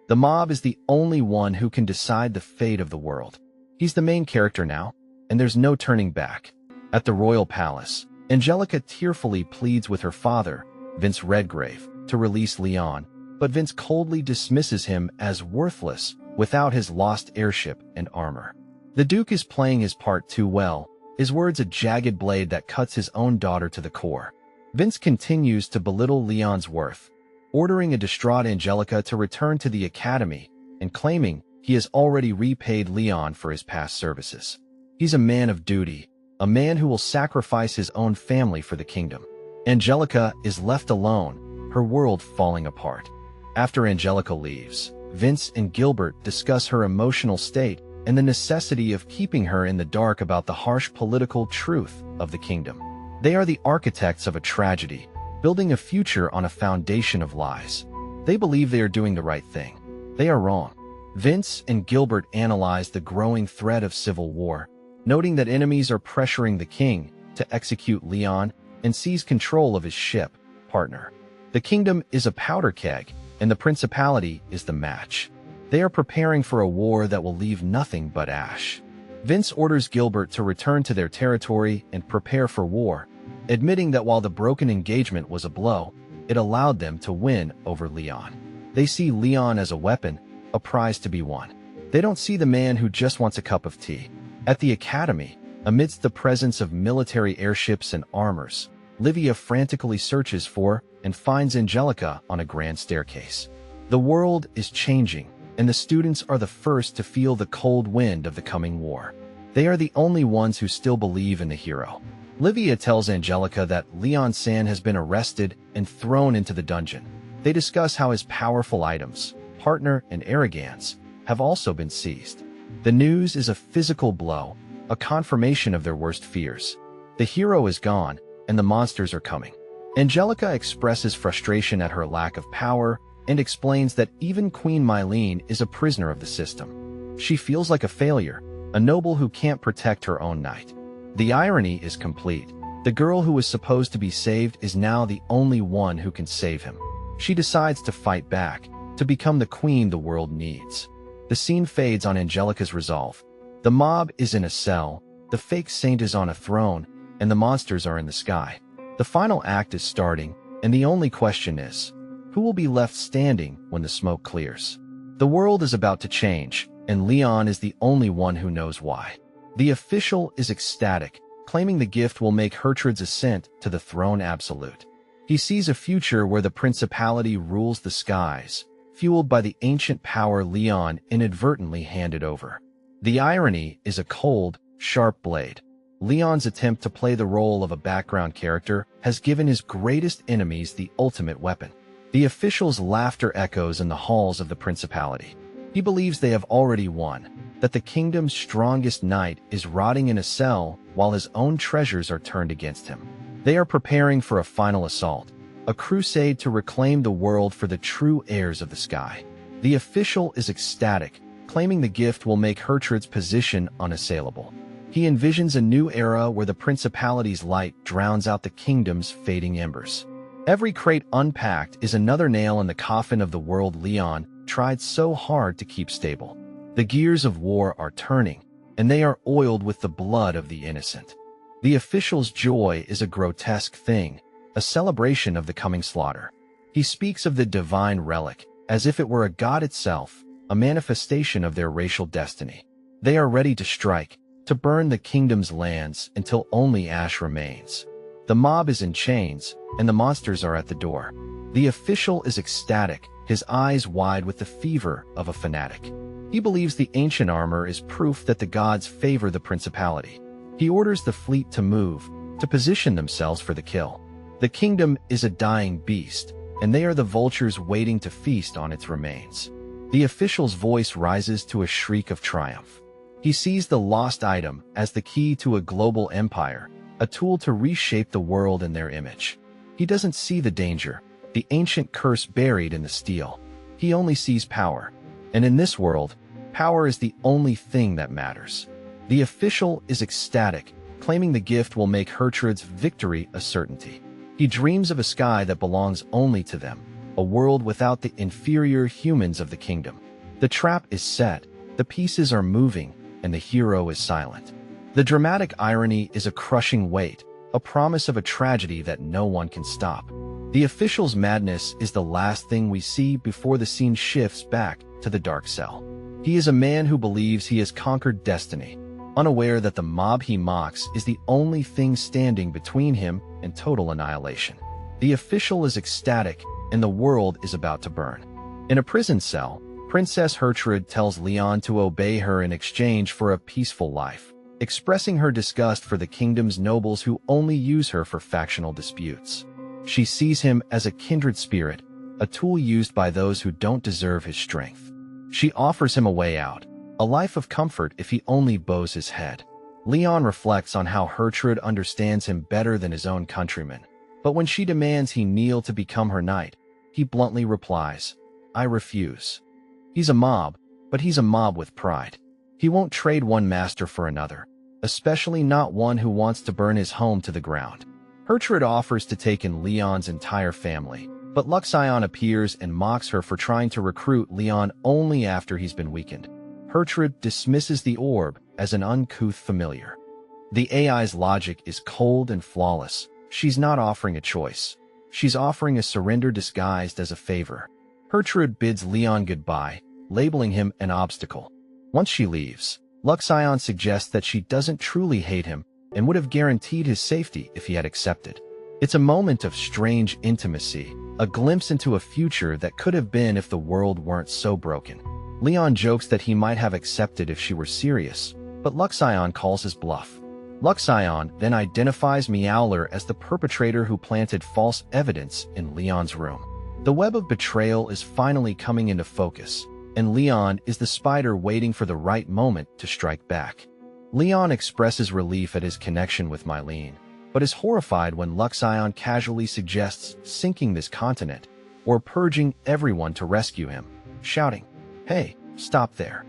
The mob is the only one who can decide the fate of the world. He's the main character now, and there's no turning back. At the royal palace, Angelica tearfully pleads with her father, Vince Redgrave, to release Leon, but Vince coldly dismisses him as worthless without his lost airship and armor. The Duke is playing his part too well, his words a jagged blade that cuts his own daughter to the core. Vince continues to belittle Leon's worth, ordering a distraught Angelica to return to the academy and claiming he has already repaid Leon for his past services. He's a man of duty, a man who will sacrifice his own family for the kingdom. Angelica is left alone, her world falling apart. After Angelica leaves, Vince and Gilbert discuss her emotional state and the necessity of keeping her in the dark about the harsh political truth of the kingdom. They are the architects of a tragedy, building a future on a foundation of lies. They believe they are doing the right thing. They are wrong. Vince and Gilbert analyze the growing threat of civil war, noting that enemies are pressuring the king to execute Leon and seize control of his ship, partner. The kingdom is a powder keg, and the principality is the match. They are preparing for a war that will leave nothing but ash. Vince orders Gilbert to return to their territory and prepare for war, admitting that while the broken engagement was a blow, it allowed them to win over Leon. They see Leon as a weapon, a prize to be won. They don't see the man who just wants a cup of tea. At the academy, amidst the presence of military airships and armors, Livia frantically searches for and finds Angelica on a grand staircase. The world is changing, and the students are the first to feel the cold wind of the coming war. They are the only ones who still believe in the hero. Livia tells Angelica that Leon San has been arrested and thrown into the dungeon. They discuss how his powerful items, partner and arrogance, have also been seized. The news is a physical blow, a confirmation of their worst fears. The hero is gone, and the monsters are coming. Angelica expresses frustration at her lack of power and explains that even Queen Mylene is a prisoner of the system. She feels like a failure, a noble who can't protect her own knight. The irony is complete. The girl who was supposed to be saved is now the only one who can save him. She decides to fight back, to become the queen the world needs. The scene fades on Angelica's resolve. The mob is in a cell, the fake saint is on a throne, and the monsters are in the sky. The final act is starting, and the only question is, who will be left standing when the smoke clears? The world is about to change, and Leon is the only one who knows why. The official is ecstatic, claiming the gift will make Hertrad's ascent to the throne absolute. He sees a future where the principality rules the skies, fueled by the ancient power Leon inadvertently handed over. The irony is a cold, sharp blade. Leon's attempt to play the role of a background character has given his greatest enemies the ultimate weapon. The official's laughter echoes in the halls of the principality. He believes they have already won, that the kingdom's strongest knight is rotting in a cell while his own treasures are turned against him. They are preparing for a final assault, a crusade to reclaim the world for the true heirs of the sky. The official is ecstatic, claiming the gift will make Hertrad's position unassailable. He envisions a new era where the principality's light drowns out the kingdom's fading embers. Every crate unpacked is another nail in the coffin of the world Leon tried so hard to keep stable. The gears of war are turning, and they are oiled with the blood of the innocent. The official's joy is a grotesque thing, a celebration of the coming slaughter. He speaks of the divine relic as if it were a god itself, a manifestation of their racial destiny. They are ready to strike, to burn the kingdom's lands until only ash remains. The mob is in chains, and the monsters are at the door. The official is ecstatic, his eyes wide with the fever of a fanatic. He believes the ancient armor is proof that the gods favor the principality. He orders the fleet to move, to position themselves for the kill. The kingdom is a dying beast, and they are the vultures waiting to feast on its remains. The official's voice rises to a shriek of triumph. He sees the lost item as the key to a global empire, a tool to reshape the world in their image. He doesn't see the danger, the ancient curse buried in the steel. He only sees power. And in this world, power is the only thing that matters. The official is ecstatic, claiming the gift will make Hertrud's victory a certainty. He dreams of a sky that belongs only to them, a world without the inferior humans of the kingdom. The trap is set, the pieces are moving, and the hero is silent. The dramatic irony is a crushing weight, a promise of a tragedy that no one can stop. The official's madness is the last thing we see before the scene shifts back to the dark cell. He is a man who believes he has conquered destiny, unaware that the mob he mocks is the only thing standing between him and total annihilation. The official is ecstatic, and the world is about to burn. In a prison cell, Princess Hertrud tells Leon to obey her in exchange for a peaceful life, expressing her disgust for the kingdom's nobles who only use her for factional disputes. She sees him as a kindred spirit, a tool used by those who don't deserve his strength. She offers him a way out, a life of comfort if he only bows his head. Leon reflects on how Hertrud understands him better than his own countrymen, but when she demands he kneel to become her knight, he bluntly replies, "I refuse." He's a mob, but he's a mob with pride. He won't trade one master for another, especially not one who wants to burn his home to the ground. Hertrud offers to take in Leon's entire family, but Luxion appears and mocks her for trying to recruit Leon only after he's been weakened. Hertrud dismisses the orb as an uncouth familiar. The AI's logic is cold and flawless. She's not offering a choice. She's offering a surrender disguised as a favor. Hertrud bids Leon goodbye, labeling him an obstacle. Once she leaves, Luxion suggests that she doesn't truly hate him and would have guaranteed his safety if he had accepted. It's a moment of strange intimacy, a glimpse into a future that could have been if the world weren't so broken. Leon jokes that he might have accepted if she were serious, but Luxion calls his bluff. Luxion then identifies Meowler as the perpetrator who planted false evidence in Leon's room. The web of betrayal is finally coming into focus, and Leon is the spider waiting for the right moment to strike back. Leon expresses relief at his connection with Mylene, but is horrified when Luxion casually suggests sinking this continent or purging everyone to rescue him, shouting, "Hey, stop there."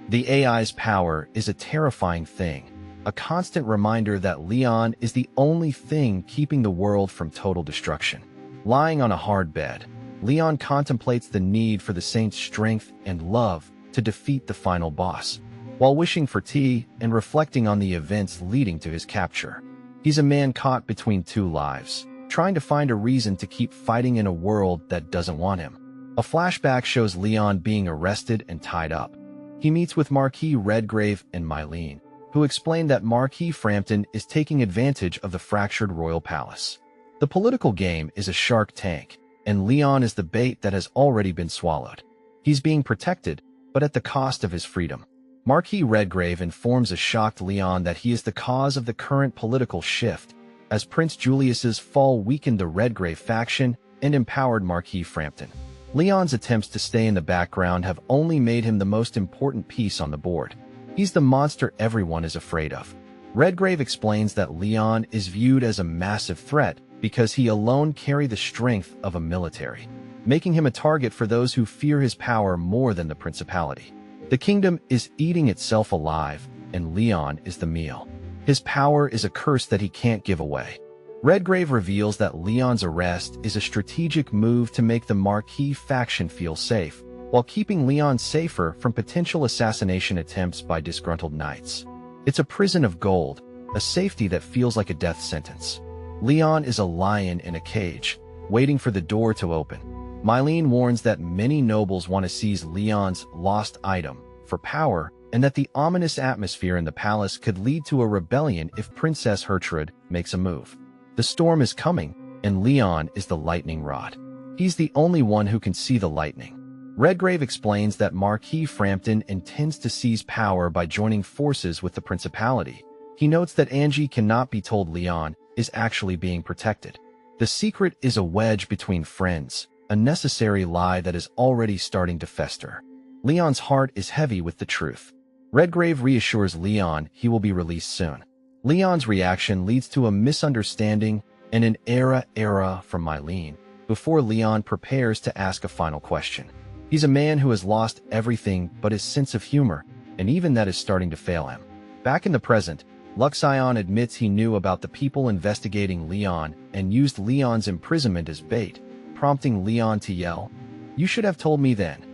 The AI's power is a terrifying thing, a constant reminder that Leon is the only thing keeping the world from total destruction. Lying on a hard bed, Leon contemplates the need for the saint's strength and love to defeat the final boss, while wishing for tea and reflecting on the events leading to his capture. He's a man caught between two lives, trying to find a reason to keep fighting in a world that doesn't want him. A flashback shows Leon being arrested and tied up. He meets with Marquis Redgrave and Mylene, who explain that Marquis Frampton is taking advantage of the fractured royal palace. The political game is a shark tank, and Leon is the bait that has already been swallowed. He's being protected, but at the cost of his freedom. Marquis Redgrave informs a shocked Leon that he is the cause of the current political shift, as Prince Julius's fall weakened the Redgrave faction and empowered Marquis Frampton. Leon's attempts to stay in the background have only made him the most important piece on the board. He's the monster everyone is afraid of. Redgrave explains that Leon is viewed as a massive threat because he alone carries the strength of a military, making him a target for those who fear his power more than the principality. The kingdom is eating itself alive, and Leon is the meal. His power is a curse that he can't give away. Redgrave reveals that Leon's arrest is a strategic move to make the Marquis faction feel safe, while keeping Leon safer from potential assassination attempts by disgruntled knights. It's a prison of gold, a safety that feels like a death sentence. Leon is a lion in a cage, waiting for the door to open. Mylene warns that many nobles want to seize Leon's lost item for power, and that the ominous atmosphere in the palace could lead to a rebellion if Princess Hertrud makes a move. The storm is coming, and Leon is the lightning rod. He's the only one who can see the lightning. Redgrave explains that Marquis Frampton intends to seize power by joining forces with the principality. He notes that Angie cannot be told Leon is actually being protected. The secret is a wedge between friends, a necessary lie that is already starting to fester. Leon's heart is heavy with the truth. Redgrave reassures Leon he will be released soon. Leon's reaction leads to a misunderstanding and an error from Mylene before Leon prepares to ask a final question. He's a man who has lost everything but his sense of humor, and even that is starting to fail him. Back in the present, Luxion admits he knew about the people investigating Leon and used Leon's imprisonment as bait, prompting Leon to yell, "You should have told me then."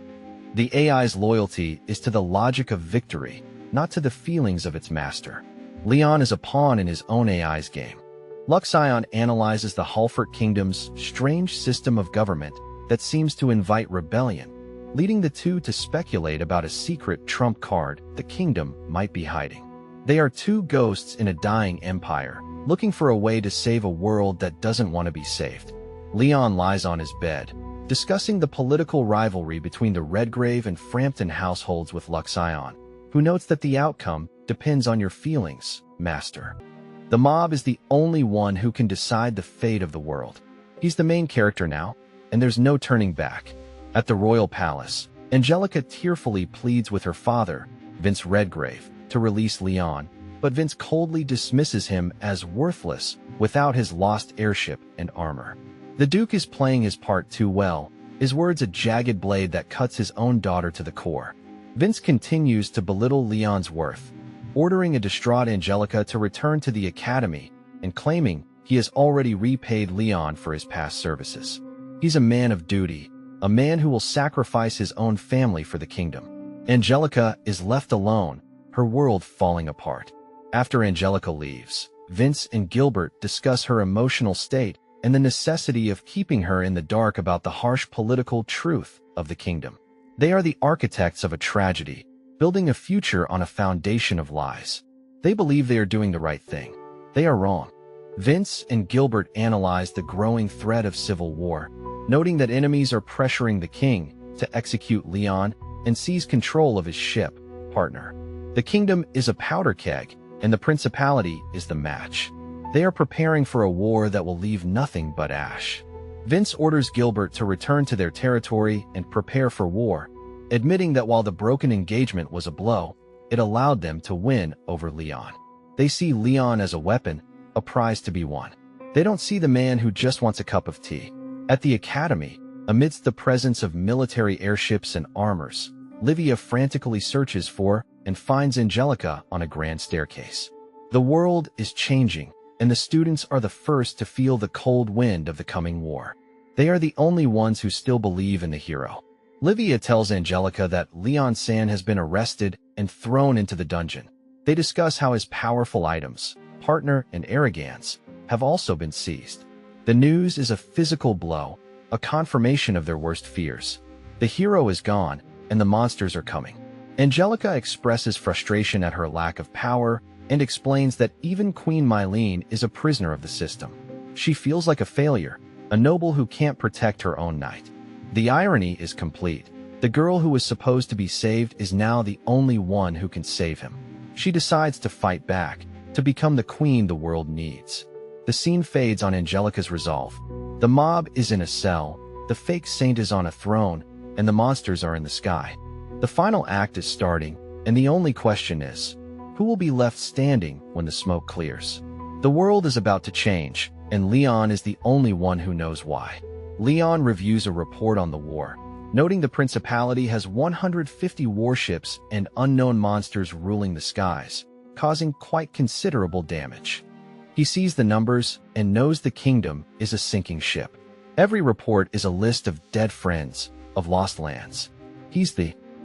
The AI's loyalty is to the logic of victory, not to the feelings of its master. Leon is a pawn in his own AI's game. Luxion analyzes the Halfort Kingdom's strange system of government that seems to invite rebellion, leading the two to speculate about a secret trump card the kingdom might be hiding. They are two ghosts in a dying empire, looking for a way to save a world that doesn't want to be saved. Leon lies on his bed, discussing the political rivalry between the Redgrave and Frampton households with Luxion, who notes that the outcome depends on your feelings, master. The mob is the only one who can decide the fate of the world. He's the main character now, and there's no turning back. At the royal palace, Angelica tearfully pleads with her father, Vince Redgrave, to release Leon, but Vince coldly dismisses him as worthless without his lost airship and armor. The Duke is playing his part too well, his words a jagged blade that cuts his own daughter to the core. Vince continues to belittle Leon's worth, ordering a distraught Angelica to return to the academy and claiming he has already repaid Leon for his past services. He's a man of duty, a man who will sacrifice his own family for the kingdom. Angelica is left alone, her world falling apart. After Angelica leaves, Vince and Gilbert discuss her emotional state and the necessity of keeping her in the dark about the harsh political truth of the kingdom. They are the architects of a tragedy, building a future on a foundation of lies. They believe they are doing the right thing. They are wrong. Vince and Gilbert analyze the growing threat of civil war, noting that enemies are pressuring the king to execute Leon and seize control of his ship, partner. The kingdom is a powder keg, and the principality is the match. They are preparing for a war that will leave nothing but ash. Vince orders Gilbert to return to their territory and prepare for war, admitting that while the broken engagement was a blow, it allowed them to win over Leon. They see Leon as a weapon, a prize to be won. They don't see the man who just wants a cup of tea. At the academy, amidst the presence of military airships and armors, Livia frantically searches for and finds Angelica on a grand staircase. The world is changing, and the students are the first to feel the cold wind of the coming war. They are the only ones who still believe in the hero. Livia tells Angelica that Leon San has been arrested and thrown into the dungeon. They discuss how his powerful items, partner and arrogance, have also been seized. The news is a physical blow, a confirmation of their worst fears. The hero is gone, and the monsters are coming. Angelica expresses frustration at her lack of power and explains that even Queen Mylene is a prisoner of the system. She feels like a failure, a noble who can't protect her own knight. The irony is complete. The girl who was supposed to be saved is now the only one who can save him. She decides to fight back, to become the queen the world needs. The scene fades on Angelica's resolve. The mob is in a cell, the fake saint is on a throne, and the monsters are in the sky. The final act is starting, and the only question is, who will be left standing when the smoke clears? The world is about to change, and Leon is the only one who knows why. Leon reviews a report on the war, noting the principality has 150 warships and unknown monsters ruling the skies, causing quite considerable damage. He sees the numbers and knows the kingdom is a sinking ship. Every report is a list of dead friends, of lost lands. He's the